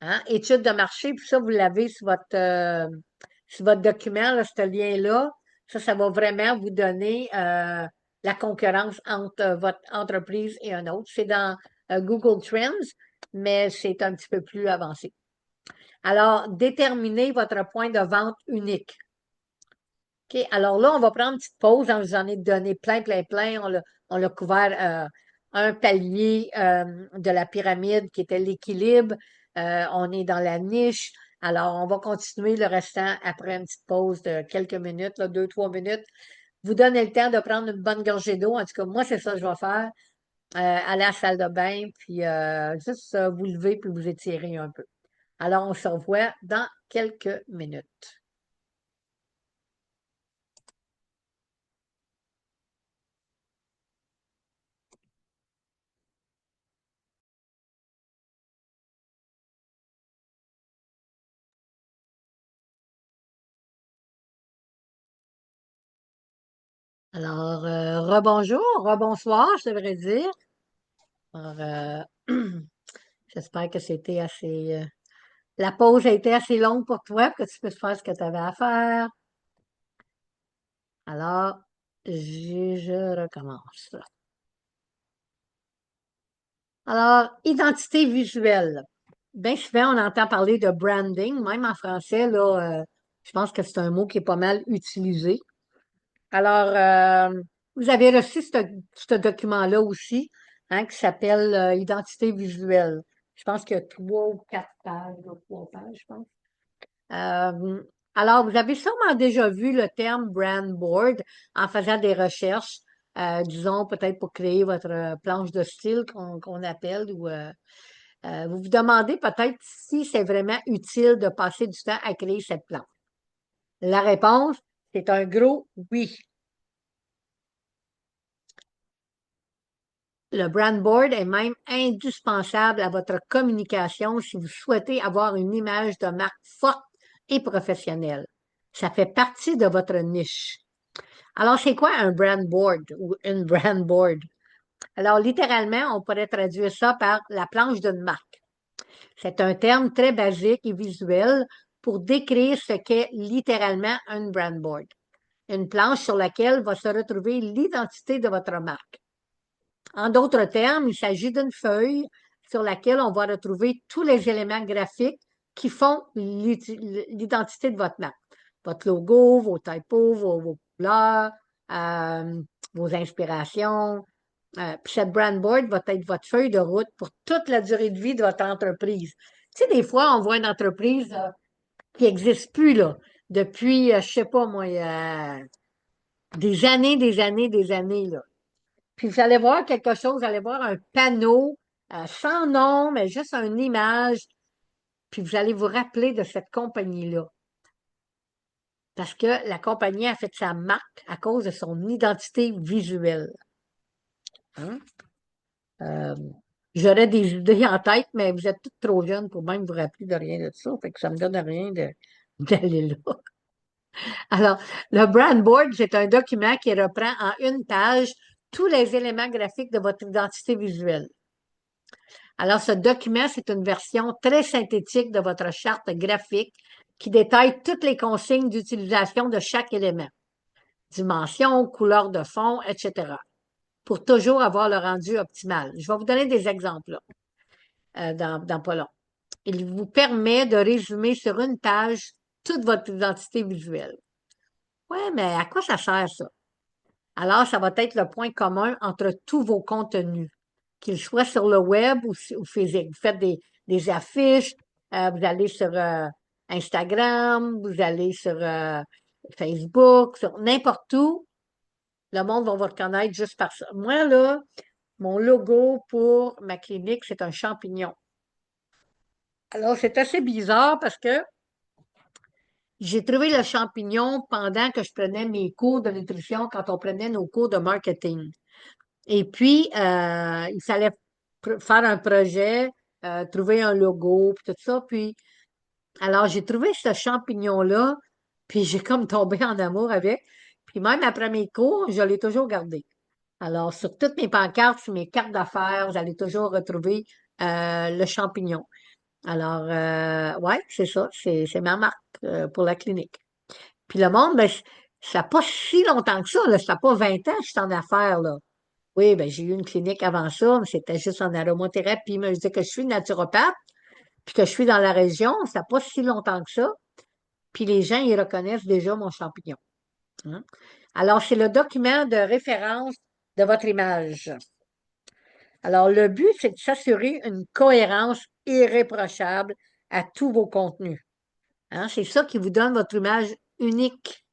Hein? Étude de marché, puis ça, vous l'avez sur votre document, là, ce lien-là. Ça va vraiment vous donner la concurrence entre votre entreprise et un autre. C'est dans Google Trends, mais c'est un petit peu plus avancé. Alors, déterminez votre point de vente unique. OK, alors là, on va prendre une petite pause. Hein, je vous en ai donné plein, plein, plein. On l'a couvert un palier de la pyramide qui était l'équilibre. On est dans la niche. Alors, on va continuer le restant après une petite pause de quelques minutes, là, 2, 3 minutes. Vous donnez le temps de prendre une bonne gorgée d'eau. En tout cas, moi, c'est ça que je vais faire. Aller à la salle de bain, puis juste vous lever, puis vous étirer un peu. Alors, on se revoit dans quelques minutes. Alors, rebonjour, rebonsoir, je devrais dire. Alors, j'espère que c'était assez. La pause a été assez longue pour toi, que tu puisses faire ce que tu avais à faire. Alors, je recommence. Alors, identité visuelle. Bien souvent, on entend parler de branding, même en français, là, je pense que c'est un mot qui est pas mal utilisé. Alors, vous avez reçu ce document-là aussi, hein, qui s'appelle Identité visuelle. Je pense qu'il y a 3 ou 4 pages, là, 3 pages, je pense. Euh, alors, vous avez sûrement déjà vu le terme brand board en faisant des recherches, disons peut-être pour créer votre planche de style qu'on appelle, ou vous vous demandez peut-être si c'est vraiment utile de passer du temps à créer cette planche. La réponse, c'est un gros oui. Le brand board est même indispensable à votre communication si vous souhaitez avoir une image de marque forte et professionnelle. Ça fait partie de votre niche. Alors, c'est quoi un brand board ou une brand board? Alors, littéralement, on pourrait traduire ça par la planche d'une marque. C'est un terme très basique et visuel pour décrire ce qu'est littéralement un brand board. Une planche sur laquelle va se retrouver l'identité de votre marque. En d'autres termes, il s'agit d'une feuille sur laquelle on va retrouver tous les éléments graphiques qui font l'identité de votre marque. Votre logo, vos typos, vos couleurs, euh, vos inspirations. Puis cette brand board va être votre feuille de route pour toute la durée de vie de votre entreprise. Tu sais, des fois, on voit une entreprise qui n'existe plus, là, depuis, je sais pas moi, des années, des années, des années, là. Puis vous allez voir quelque chose, vous allez voir un panneau sans nom, mais juste une image, puis vous allez vous rappeler de cette compagnie-là. Parce que la compagnie a fait sa marque à cause de son identité visuelle. Hein? Euh, J'aurais des idées en tête, mais vous êtes toutes trop jeunes pour même vous rappeler de rien de ça. Fait que ça me donne rien d'aller là. Alors, le brand board, c'est un document qui reprend en une page tous les éléments graphiques de votre identité visuelle. Alors, ce document, c'est une version très synthétique de votre charte graphique qui détaille toutes les consignes d'utilisation de chaque élément. Dimension, couleur de fond, etc. pour toujours avoir le rendu optimal. Je vais vous donner des exemples là, dans pas long. Il vous permet de résumer sur une page toute votre identité visuelle. Oui, mais à quoi ça sert ça? Alors, ça va être le point commun entre tous vos contenus, qu'ils soient sur le web ou physique. Vous faites des affiches, vous allez sur Instagram, vous allez sur Facebook, sur n'importe où, le monde va vous reconnaître juste par ça. Moi, là, mon logo pour ma clinique, c'est un champignon. Alors, c'est assez bizarre parce que j'ai trouvé le champignon pendant que je prenais mes cours de nutrition, quand on prenait nos cours de marketing. Et puis, il fallait faire un projet, trouver un logo, puis tout ça. Puis, alors, j'ai trouvé ce champignon-là, puis j'ai comme tombé en amour avec. Puis même après mes cours, je l'ai toujours gardé. Alors, sur toutes mes pancartes, sur mes cartes d'affaires, vous allez toujours retrouver le champignon. Alors, ouais, c'est ça, c'est ma marque pour la clinique. Puis le monde, ben, ça n'a pas si longtemps que ça, là, ça n'a pas 20 ans que je suis en affaires, là. Oui, ben, j'ai eu une clinique avant ça, mais c'était juste en aromothérapie. Mais je dis que je suis naturopathe, puis que je suis dans la région, ça n'a pas si longtemps que ça. Puis les gens, ils reconnaissent déjà mon champignon. Hein. Alors, c'est le document de référence de votre image. Alors, le but, c'est de s'assurer une cohérence irréprochable à tous vos contenus. Hein, c'est ça qui vous donne votre image unique.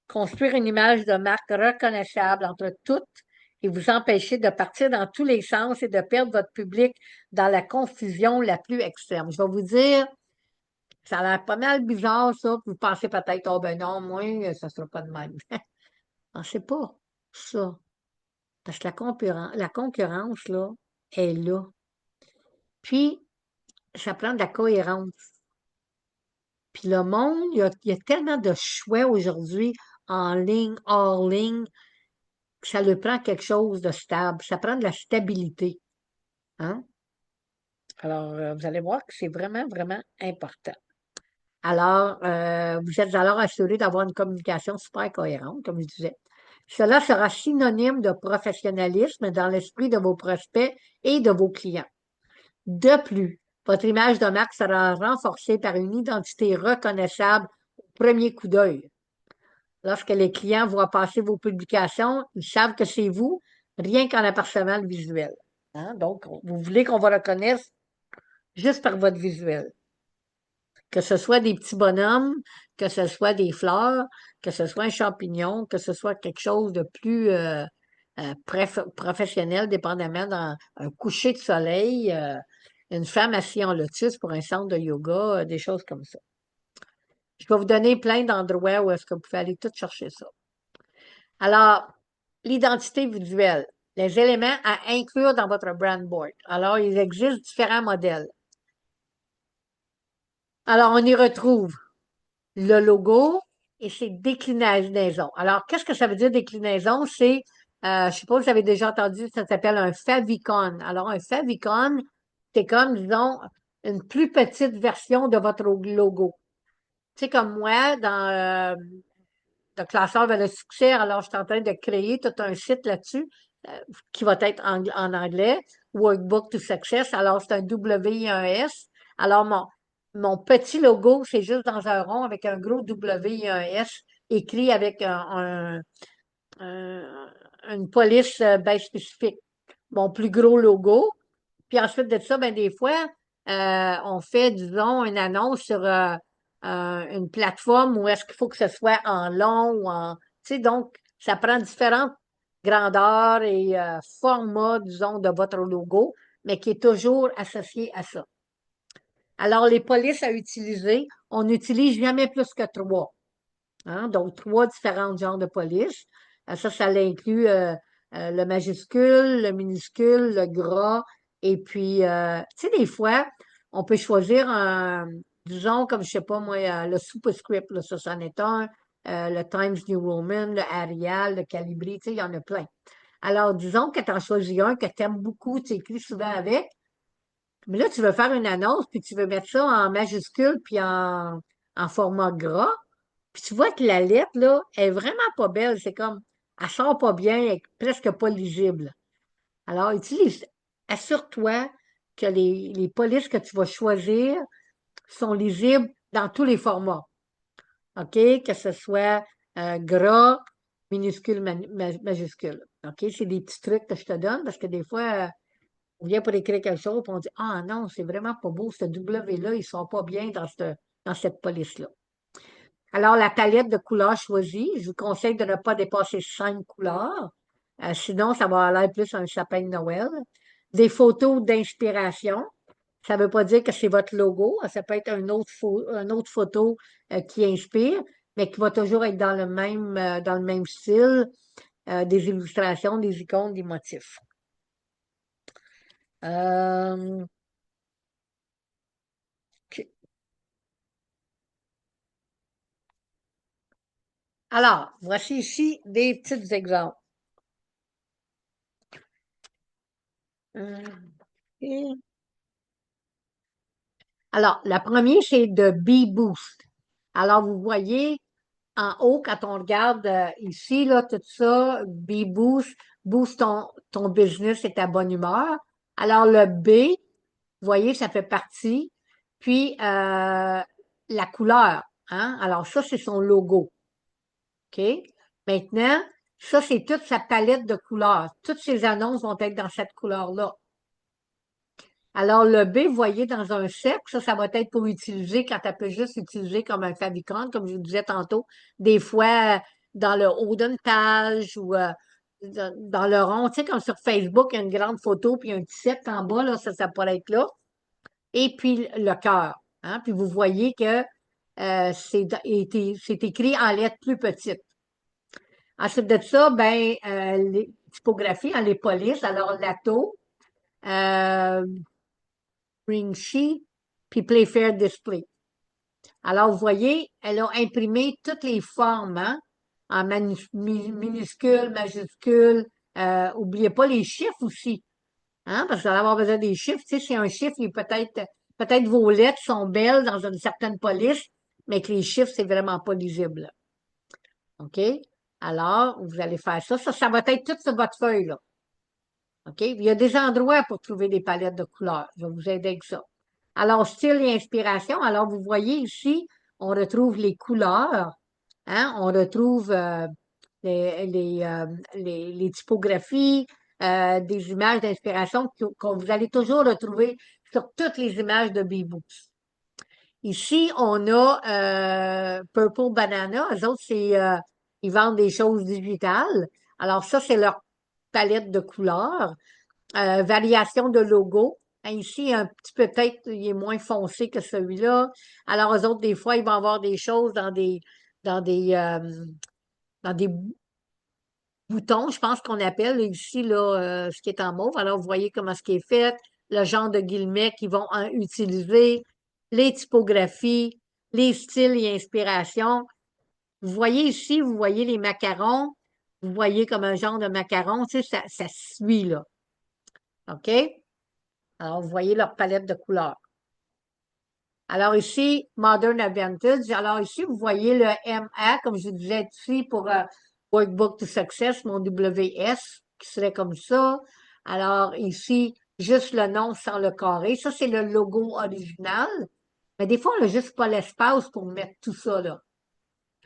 Construire une image de marque reconnaissable entre toutes et vous empêcher de partir dans tous les sens et de perdre votre public dans la confusion la plus extrême. Je vais vous dire, ça a l'air pas mal bizarre, ça. Vous pensez peut-être, oh ben non, moi, ça ne sera pas de même. Pensez pas ça. Parce que la concurrence, là, est là. Puis, ça prend de la cohérence. Puis le monde, il y a tellement de choix aujourd'hui, en ligne, hors ligne, que ça le prend quelque chose de stable. Ça prend de la stabilité. Hein? Alors, vous allez voir que c'est vraiment, vraiment important. Alors, vous êtes alors assuré d'avoir une communication super cohérente, comme je disais. Cela sera synonyme de professionnalisme dans l'esprit de vos prospects et de vos clients. De plus, votre image de marque sera renforcée par une identité reconnaissable au premier coup d'œil. Lorsque les clients voient passer vos publications, ils savent que c'est vous, rien qu'en apercevant le visuel. Hein? Donc, vous voulez qu'on vous reconnaisse juste par votre visuel. Que ce soit des petits bonhommes, que ce soit des fleurs, que ce soit un champignon, que ce soit quelque chose de plus professionnel, dépendamment d'un coucher de soleil, une femme assise en lotus pour un centre de yoga, des choses comme ça. Je vais vous donner plein d'endroits où est-ce que vous pouvez aller tout chercher ça. Alors, l'identité visuelle, les éléments à inclure dans votre brand board. Alors, il existe différents modèles. Alors, on y retrouve le logo et ses déclinaisons. Alors, qu'est-ce que ça veut dire déclinaison? C'est, je ne sais pas si vous avez déjà entendu, ça s'appelle un favicon. Alors, un favicon, c'est comme, disons, une plus petite version de votre logo. Tu sais, comme moi, dans le classeur vers le succès, alors je suis en train de créer tout un site là-dessus qui va être en anglais, Workbook to Success. Alors, c'est un W et un S. Alors, Mon petit logo, c'est juste dans un rond avec un gros W et un S écrit avec un- une police bien spécifique. Mon plus gros logo. Puis ensuite de ça, ben des fois, on fait, disons, une annonce sur une plateforme où est-ce qu'il faut que ce soit en long ou en... Tu sais, donc, ça prend différentes grandeurs et formats, disons, de votre logo, mais qui est toujours associé à ça. Alors, les polices à utiliser, on n'utilise jamais plus que trois. Hein. Donc, trois différents genres de polices. Ça l'inclut le majuscule, le minuscule, le gras. Et puis, tu sais, des fois, on peut choisir un, disons, comme je sais pas moi, le superscript, là, ça, c'en est un, le Times New Roman, le Arial, le Calibri, tu sais, il y en a plein. Alors, disons que tu en choisis un que tu aimes beaucoup, tu écris souvent avec, mais là, tu veux faire une annonce, puis tu veux mettre ça en majuscule, puis en format gras. Puis tu vois que la lettre, là, est vraiment pas belle. C'est comme, elle sort pas bien, elle est presque pas lisible. Alors, assure-toi que les polices que tu vas choisir sont lisibles dans tous les formats. OK? Que ce soit gras, minuscule, majuscule. OK? C'est des petits trucs que je te donne parce que des fois, on vient pour écrire quelque chose, puis on dit, ah non, c'est vraiment pas beau, ce W-là, ils sont pas bien dans cette police-là. Alors, la palette de couleurs choisie, je vous conseille de ne pas dépasser 5 couleurs. Sinon, ça va aller plus un sapin de Noël. Des photos d'inspiration. Ça ne veut pas dire que c'est votre logo. Ça peut être une autre photo qui inspire, mais qui va toujours être dans le même style, des illustrations, des icônes, des motifs. Euh, ok. Alors, voici ici des petits exemples. Euh, ok. Alors, la première, c'est de Bee Boost. Alors, vous voyez en haut, quand on regarde ici, là, tout ça, Bee Boost, boost ton business et ta bonne humeur. Alors, le B, vous voyez, ça fait partie. Puis, la couleur, hein? Alors, ça, c'est son logo. OK? Maintenant, ça, c'est toute sa palette de couleurs. Toutes ses annonces vont être dans cette couleur-là. Alors, le B, vous voyez, dans un cercle, ça va être pour utiliser quand elle peut juste utiliser comme un favicon, comme je vous disais tantôt, des fois dans le haut d'une page ou dans le rond, tu sais, comme sur Facebook, il y a une grande photo, puis un petit cercle en bas, là, ça pourrait être là. Et puis le cœur. Hein? Puis vous voyez que c'est écrit en lettres plus petites. Ensuite de ça, ben, les typographies, hein, les polices, alors Lato, euh, Ring Sheet, puis Playfair Display. Alors, vous voyez, elle a imprimé toutes les formes, hein, en minuscules, majuscules. Oubliez pas les chiffres aussi, hein, parce que vous allez avoir besoin des chiffres. Tu sais, si un chiffre, peut-être vos lettres sont belles dans une certaine police, mais que les chiffres, c'est vraiment pas lisible. OK? Alors, vous allez faire ça. Ça va être tout sur votre feuille, là. OK? Il y a des endroits pour trouver des palettes de couleurs. Je vais vous aider avec ça. Alors, style et inspiration. Alors, vous voyez ici, on retrouve les couleurs, hein? On retrouve les typographies, des images d'inspiration que vous allez toujours retrouver sur toutes les images de Bebooks. Ici, on a Purple Banana. Eux autres, ils vendent des choses digitales. Alors, ça, c'est leur palette de couleurs. Variation de logo. Hein, ici, un petit peu peut-être, il est moins foncé que celui-là. Alors, eux autres, des fois, ils vont avoir des choses dans des, euh, dans des boutons, je pense qu'on appelle ici, là, ce qui est en mauve. Alors, vous voyez comment ce qui est fait, le genre de guillemets qu'ils vont utiliser, les typographies, les styles et inspirations. Vous voyez ici, vous voyez les macarons. Vous voyez comme un genre de macaron, tu sais, ça suit, là. OK? Alors, vous voyez leur palette de couleurs. Alors ici, Modern Advantage. Alors ici, vous voyez le MA, comme je vous disais ici, pour Workbook to Success, mon WS, qui serait comme ça. Alors ici, juste le nom sans le carré. Ça, c'est le logo original. Mais des fois, on n'a juste pas l'espace pour mettre tout ça, là.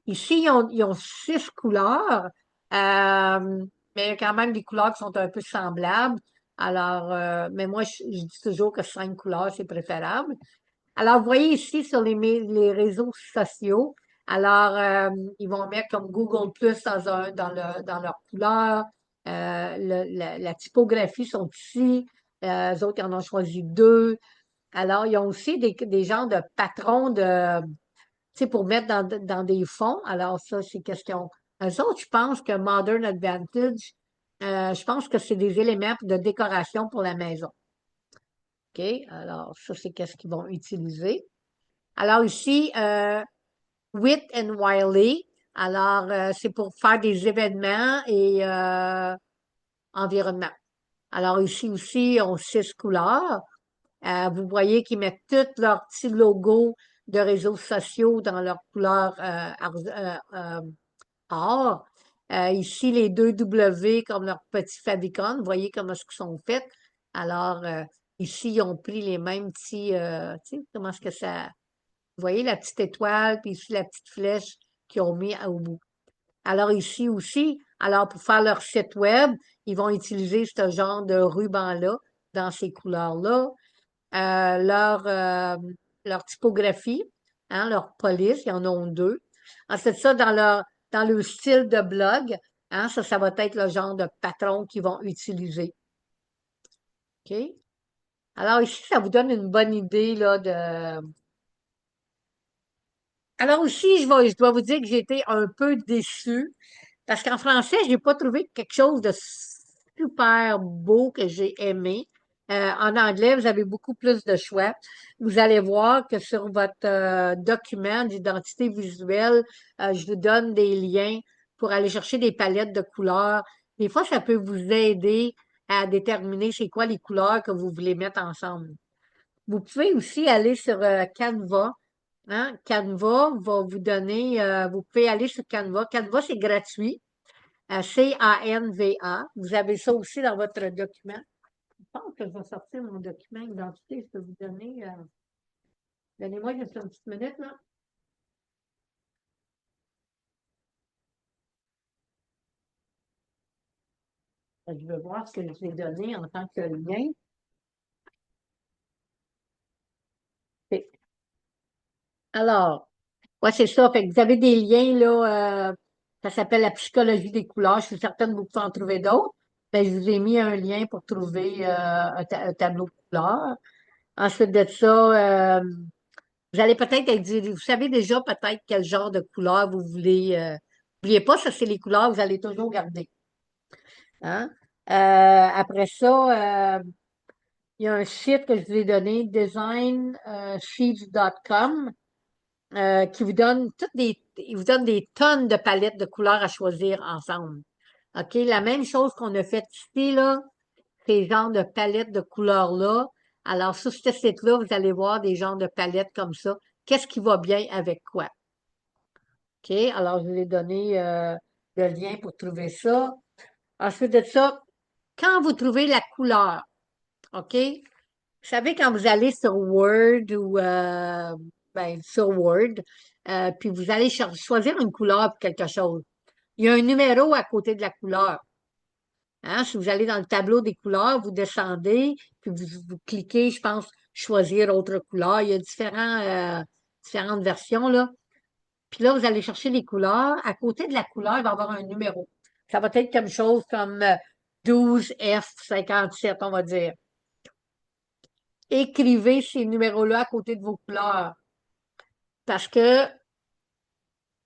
Ici, ils ont 6 couleurs, mais il y a quand même des couleurs qui sont un peu semblables. Alors, mais moi, je dis toujours que 5 couleurs, c'est préférable. Alors, vous voyez ici sur les réseaux sociaux, alors, ils vont mettre comme Google Plus dans leur couleur. La typographie sont ici. Eux autres, ils en ont choisi 2. Alors, ils ont aussi des genres de patrons tu sais, pour mettre dans des fonds. Alors, ça, c'est question. Eux autres, je pense que Modern Advantage, je pense que c'est des éléments de décoration pour la maison. OK? Alors, ça, c'est qu'est-ce qu'ils vont utiliser. Alors, ici, Wit and Wiley. Alors, c'est pour faire des événements et environnement. Alors, ici aussi, ils ont 6 couleurs. Vous voyez qu'ils mettent tous leurs petits logos de réseaux sociaux dans leur couleur or. Ici, les 2 W comme leur petit favicon. Vous voyez comment est-ce qu'ils sont faits. Alors, ici, ils ont pris les mêmes petits, tu sais, comment est-ce que ça... Vous voyez la petite étoile, puis ici, la petite flèche qu'ils ont mis au bout. Alors, ici aussi, alors pour faire leur site web, ils vont utiliser ce genre de ruban-là dans ces couleurs-là. Euh, leur, euh, leur typographie, hein, leur police, ils en ont 2. Ensuite, ça, dans le style de blog, hein, ça va être le genre de patron qu'ils vont utiliser. OK? Alors ici, ça vous donne une bonne idée là, de... Alors aussi, je dois vous dire que j'ai été un peu déçue parce qu'en français, j'ai pas trouvé quelque chose de super beau que j'ai aimé. En anglais, vous avez beaucoup plus de choix. Vous allez voir que sur votre document d'identité visuelle, je vous donne des liens pour aller chercher des palettes de couleurs. Des fois, ça peut vous aider à déterminer c'est quoi les couleurs que vous voulez mettre ensemble. Vous pouvez aussi aller sur Canva. Hein? Canva va vous donner, vous pouvez aller sur Canva. Canva, c'est gratuit. Canva. Vous avez ça aussi dans votre document. Je pense que je vais sortir mon document d'identité. Je peux vous donner. Donnez-moi juste une petite minute, là. Je veux voir ce que je vous ai donné en tant que lien. OK. Alors, ouais, c'est ça. Fait que vous avez des liens, là. Ça s'appelle la psychologie des couleurs. Je suis certaine que vous pouvez en trouver d'autres. Ben, je vous ai mis un lien pour trouver un tableau de couleurs. Ensuite de ça, vous allez peut-être être dit, vous savez déjà peut-être quel genre de couleur vous voulez. N'oubliez pas, ça, c'est les couleurs que vous allez toujours garder. Hein? Après ça, il y a un site que je vous ai donné, designsheets.com, qui vous donne il vous donne des tonnes de palettes de couleurs à choisir ensemble. OK? La même chose qu'on a fait ici, là, ces genres de palettes de couleurs-là. Alors, sur ce site-là, vous allez voir des genres de palettes comme ça. Qu'est-ce qui va bien avec quoi? OK? Alors, je vous ai donné le lien pour trouver ça. Ensuite de ça, quand vous trouvez la couleur, OK? Vous savez, quand vous allez sur Word ou ben, sur Word, puis vous allez choisir une couleur pour quelque chose. Il y a un numéro à côté de la couleur. Hein? Si vous allez dans le tableau des couleurs, vous descendez, puis vous cliquez, je pense, choisir autre couleur. Il y a différentes versions, là. Puis là, vous allez chercher les couleurs. À côté de la couleur, il va y avoir un numéro. Ça va être quelque chose comme 12F57, on va dire. Écrivez ces numéros-là à côté de vos couleurs parce que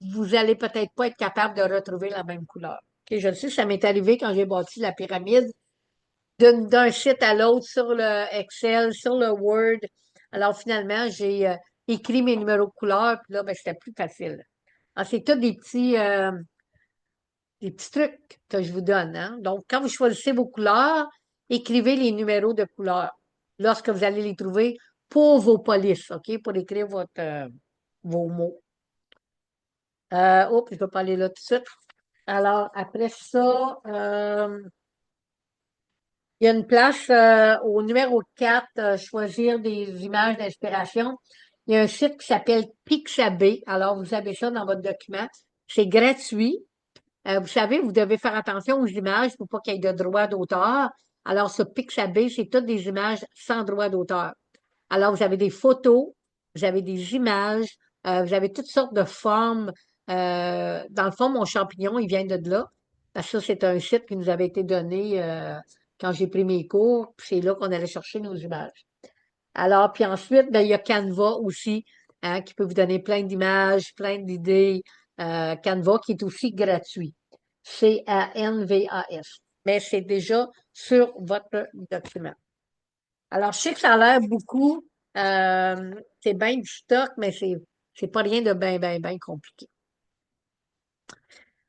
vous allez peut-être pas être capable de retrouver la même couleur. OK, je le sais, ça m'est arrivé quand j'ai bâti la pyramide d'un site à l'autre sur le Excel, sur le Word. Alors finalement, j'ai écrit mes numéros de couleurs, puis là, ben, c'était plus facile. Alors, c'est tout des petits trucs que je vous donne. Hein? Donc, quand vous choisissez vos couleurs, écrivez les numéros de couleurs lorsque vous allez les trouver pour vos polices, OK? Pour écrire vos mots. Je ne vais pas aller là tout de suite. Alors, après ça, il y a une place au numéro 4, choisir des images d'inspiration. Il y a un site qui s'appelle Pixabay. Alors, vous avez ça dans votre document. C'est gratuit. Vous savez, vous devez faire attention aux images pour pas qu'il y ait de droit d'auteur. Alors, ce Pixabay, c'est toutes des images sans droit d'auteur. Alors, vous avez des photos, vous avez des images, vous avez toutes sortes de formes. Dans le fond, mon champignon, il vient de là. Parce que ça, c'est un site qui nous avait été donné quand j'ai pris mes cours. Puis c'est là qu'on allait chercher nos images. Alors, puis ensuite, ben, il y a Canva aussi, hein, qui peut vous donner plein d'images, plein d'idées. Canva qui est aussi gratuit. Canvas. Mais c'est déjà sur votre document. Alors, je sais que ça a l'air beaucoup. C'est bien du stock, mais c'est pas rien de bien compliqué.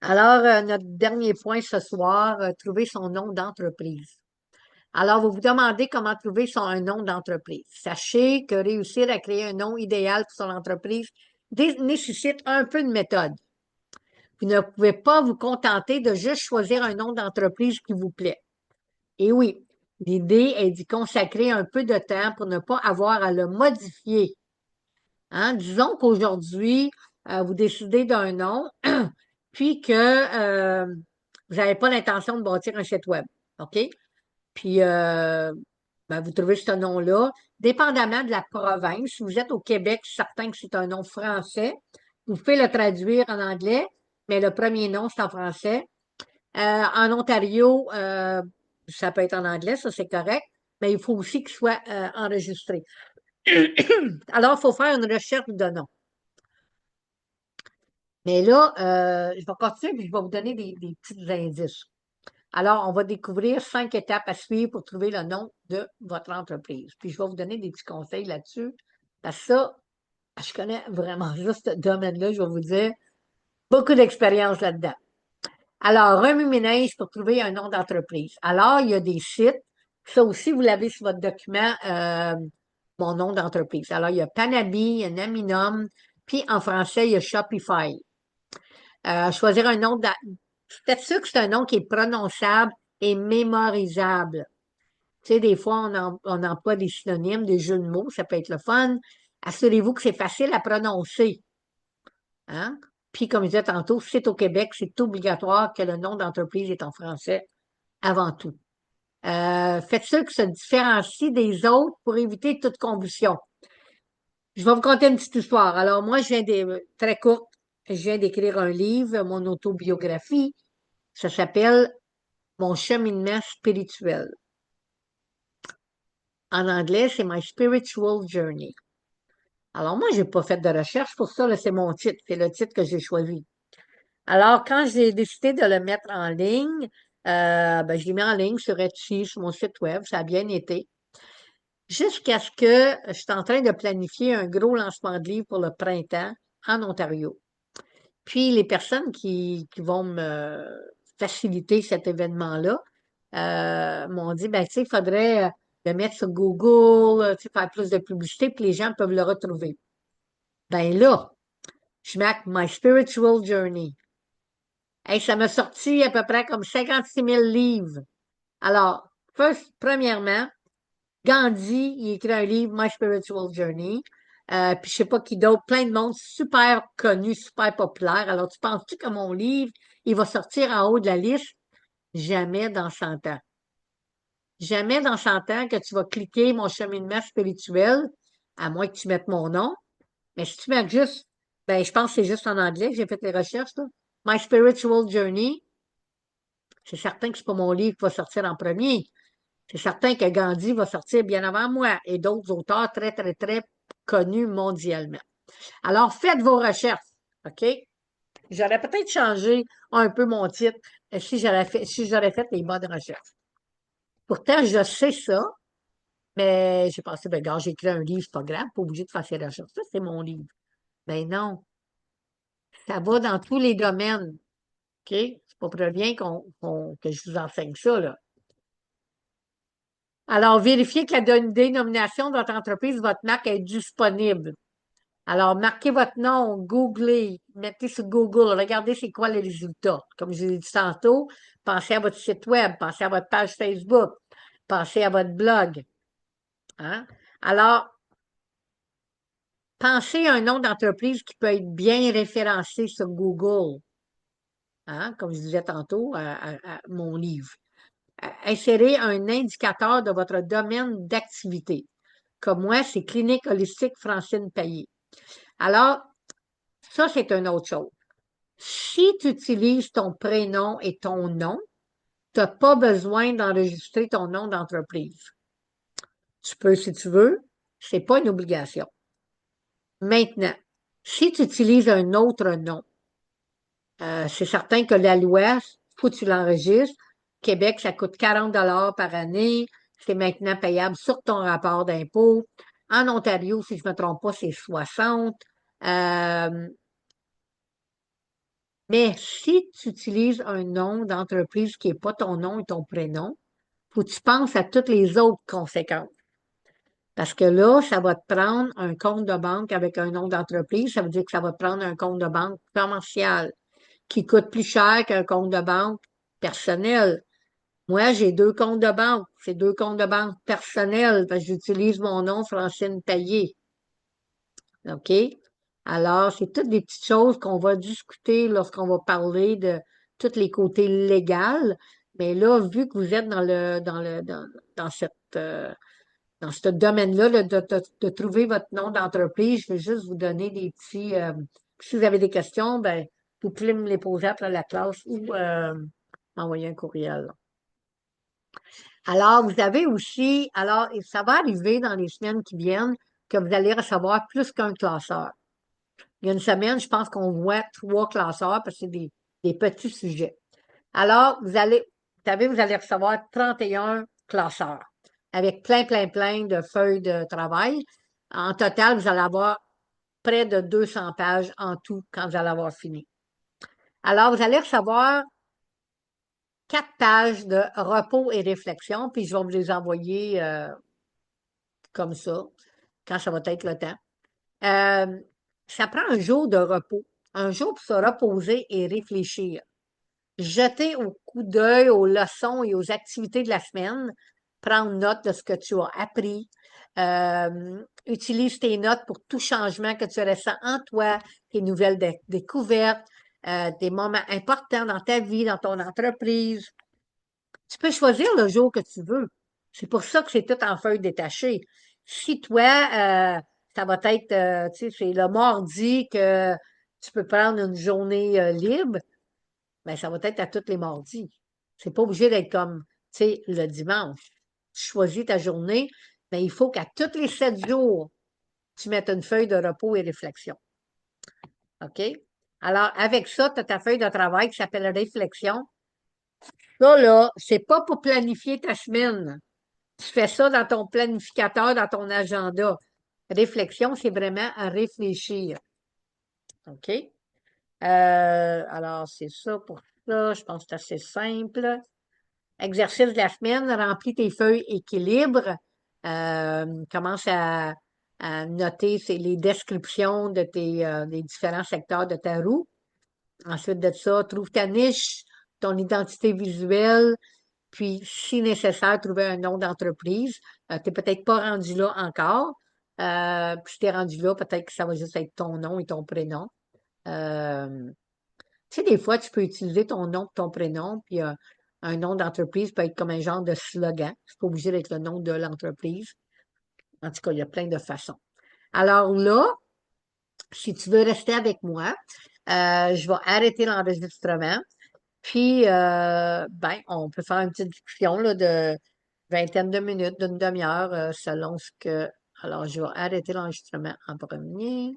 Alors, notre dernier point ce soir, trouver son nom d'entreprise. Alors, vous vous demandez comment trouver un nom d'entreprise. Sachez que réussir à créer un nom idéal pour son entreprise nécessite un peu de méthode. Vous ne pouvez pas vous contenter de juste choisir un nom d'entreprise qui vous plaît. Et oui, l'idée est d'y consacrer un peu de temps pour ne pas avoir à le modifier. Hein? Disons qu'aujourd'hui, vous décidez d'un nom, puis que vous n'avez pas l'intention de bâtir un site web. OK? Puis, ben, vous trouvez ce nom-là. Dépendamment de la province, si vous êtes au Québec, certain que c'est un nom français. Vous pouvez le traduire en anglais, mais le premier nom, c'est en français. En Ontario, ça peut être en anglais, ça c'est correct, mais il faut aussi qu'il soit enregistré. Alors, il faut faire une recherche de nom. Mais là, je vais continuer et je vais vous donner des petits indices. Alors, on va découvrir 5 étapes à suivre pour trouver le nom de votre entreprise. Puis, je vais vous donner des petits conseils là-dessus. Parce que ça, je connais vraiment juste ce domaine-là, je vais vous dire, beaucoup d'expérience là-dedans. Alors, remue-ménage pour trouver un nom d'entreprise. Alors, il y a des sites. Ça aussi, vous l'avez sur votre document, mon nom d'entreprise. Alors, il y a Panabi, il y a Naminum, puis en français, il y a Shopify. Choisir un nom, faites sûr que c'est un nom qui est prononçable et mémorisable. Tu sais, des fois, on emploie des synonymes, des jeux de mots, ça peut être le fun. Assurez-vous que c'est facile à prononcer. Hein? Puis, comme je disais tantôt, si c'est au Québec, c'est obligatoire que le nom d'entreprise est en français avant tout. Faites sûr que ça se différencie des autres pour éviter toute confusion. Je vais vous conter une petite histoire. Alors, moi, très courte, je viens d'écrire un livre, mon autobiographie. Ça s'appelle Mon cheminement spirituel. En anglais, c'est My Spiritual Journey. Alors, moi, j'ai pas fait de recherche pour ça, là, c'est mon titre, c'est le titre que j'ai choisi. Alors, quand j'ai décidé de le mettre en ligne, ben, je l'ai mis en ligne sur Etsy, sur mon site web, ça a bien été. Jusqu'à ce que je suis en train de planifier un gros lancement de livre pour le printemps en Ontario. Puis, les personnes qui vont me faciliter cet événement-là m'ont dit, ben, tu sais, il faudrait le mettre sur Google, tu sais, faire plus de publicité, puis les gens peuvent le retrouver. Ben là, je marque My Spiritual Journey. Hey, ça m'a sorti à peu près comme 56 000 livres. Alors, premièrement, Gandhi, il écrit un livre, My Spiritual Journey. Puis je sais pas qui d'autre, plein de monde super connu, super populaire. Alors, tu penses-tu que mon livre, il va sortir en haut de la liste? Jamais dans 100 ans. Jamais dans 100 ans que tu vas cliquer mon cheminement spirituel, à moins que tu mettes mon nom. Mais si tu mets juste, ben, je pense que c'est juste en anglais que j'ai fait les recherches, là. My Spiritual Journey, c'est certain que c'est pas mon livre qui va sortir en premier. C'est certain que Gandhi va sortir bien avant moi et d'autres auteurs très, très, très connus mondialement. Alors, faites vos recherches, OK? J'aurais peut-être changé un peu mon titre si j'aurais fait les bonnes recherches. Pourtant, je sais ça, mais j'ai pensé, ben, gars, j'ai écrit un livre, c'est pas grave, pas obligé de faire ces recherches. Ça, c'est mon livre. Ben non, ça va dans tous les domaines, OK? C'est pas pour rien que je vous enseigne ça, là. Alors, vérifiez que la dénomination de votre entreprise, votre marque est disponible. Alors, marquez votre nom, googlez, mettez sur Google, regardez c'est quoi les résultats. Comme je l'ai dit tantôt, pensez à votre site web, pensez à votre page Facebook, pensez à votre blog. Hein? Alors, pensez à un nom d'entreprise qui peut être bien référencé sur Google, hein, comme je disais tantôt à mon livre. Insérez un indicateur de votre domaine d'activité. Comme moi, c'est Clinique holistique Francine Payet. Alors, ça, c'est une autre chose. Si tu utilises ton prénom et ton nom, tu n'as pas besoin d'enregistrer ton nom d'entreprise. Tu peux si tu veux, c'est pas une obligation. Maintenant, si tu utilises un autre nom, c'est certain que la loi, faut que tu l'enregistres. Québec, ça coûte 40 par année. C'est maintenant payable sur ton rapport d'impôt. En Ontario, si je ne me trompe pas, c'est 60. Euh, mais si tu utilises un nom d'entreprise qui n'est pas ton nom et ton prénom, faut que tu penses à toutes les autres conséquences. Parce que là, ça va te prendre un compte de banque avec un nom d'entreprise. Ça veut dire que ça va te prendre un compte de banque commercial qui coûte plus cher qu'un compte de banque personnel. Moi, j'ai deux comptes de banque. C'est deux comptes de banque personnels parce que j'utilise mon nom Francine Payet. OK? Alors, c'est toutes des petites choses qu'on va discuter lorsqu'on va parler de tous les côtés légaux. Mais là, vu que vous êtes dans dans ce domaine-là, de trouver votre nom d'entreprise, je vais juste vous donner des petits. Si vous avez des questions, ben, vous pouvez me les poser après la classe ou m'envoyer un courriel. Alors, vous avez aussi, alors, et ça va arriver dans les semaines qui viennent que vous allez recevoir plus qu'un classeur. Il y a une semaine, je pense qu'on voit 3 classeurs parce que c'est des petits sujets. Alors, vous savez, vous allez recevoir 31 classeurs avec plein de feuilles de travail. En total, vous allez avoir près de 200 pages en tout quand vous allez avoir fini. Alors, vous allez recevoir 4 pages de repos et réflexion, puis je vais vous les envoyer comme ça, quand ça va être le temps. Euh, Ça prend un jour de repos, un jour pour se reposer et réfléchir. Jeter au coup d'œil aux leçons et aux activités de la semaine, prendre note de ce que tu as appris, utilise tes notes pour tout changement que tu ressens en toi, tes nouvelles découvertes, des moments importants dans ta vie, dans ton entreprise. Tu peux choisir le jour que tu veux. C'est pour ça que c'est tout en feuille détachée. Si toi, ça va être, tu sais, c'est le mardi que tu peux prendre une journée libre, ben ça va être à tous les mardis. C'est pas obligé d'être comme, tu sais, le dimanche. Tu choisis ta journée, mais il faut qu'à tous les 7 jours, tu mettes une feuille de repos et réflexion. OK? Alors, avec ça, tu as ta feuille de travail qui s'appelle réflexion. Ça, là, c'est pas pour planifier ta semaine. Tu fais ça dans ton planificateur, dans ton agenda. Réflexion, c'est vraiment à réfléchir. OK? Alors, c'est ça pour ça. Je pense que c'est assez simple. Exercice de la semaine, remplis tes feuilles équilibre. Commence à noter les descriptions de des différents secteurs de ta roue. Ensuite de ça, trouve ta niche, ton identité visuelle, puis, si nécessaire, trouver un nom d'entreprise. Tu n'es peut-être pas rendu là encore. Puis, si tu es rendu là, peut-être que ça va juste être ton nom et ton prénom. Euh, Tu sais, des fois, tu peux utiliser ton nom et ton prénom, puis un nom d'entreprise peut être comme un genre de slogan. C'est pas obligé d'être le nom de l'entreprise. En tout cas, il y a plein de façons. Alors là, si tu veux rester avec moi, je vais arrêter l'enregistrement. Puis, ben, on peut faire une petite discussion là, de vingtaine de minutes, d'une demi-heure, selon ce que. Alors, je vais arrêter l'enregistrement en premier.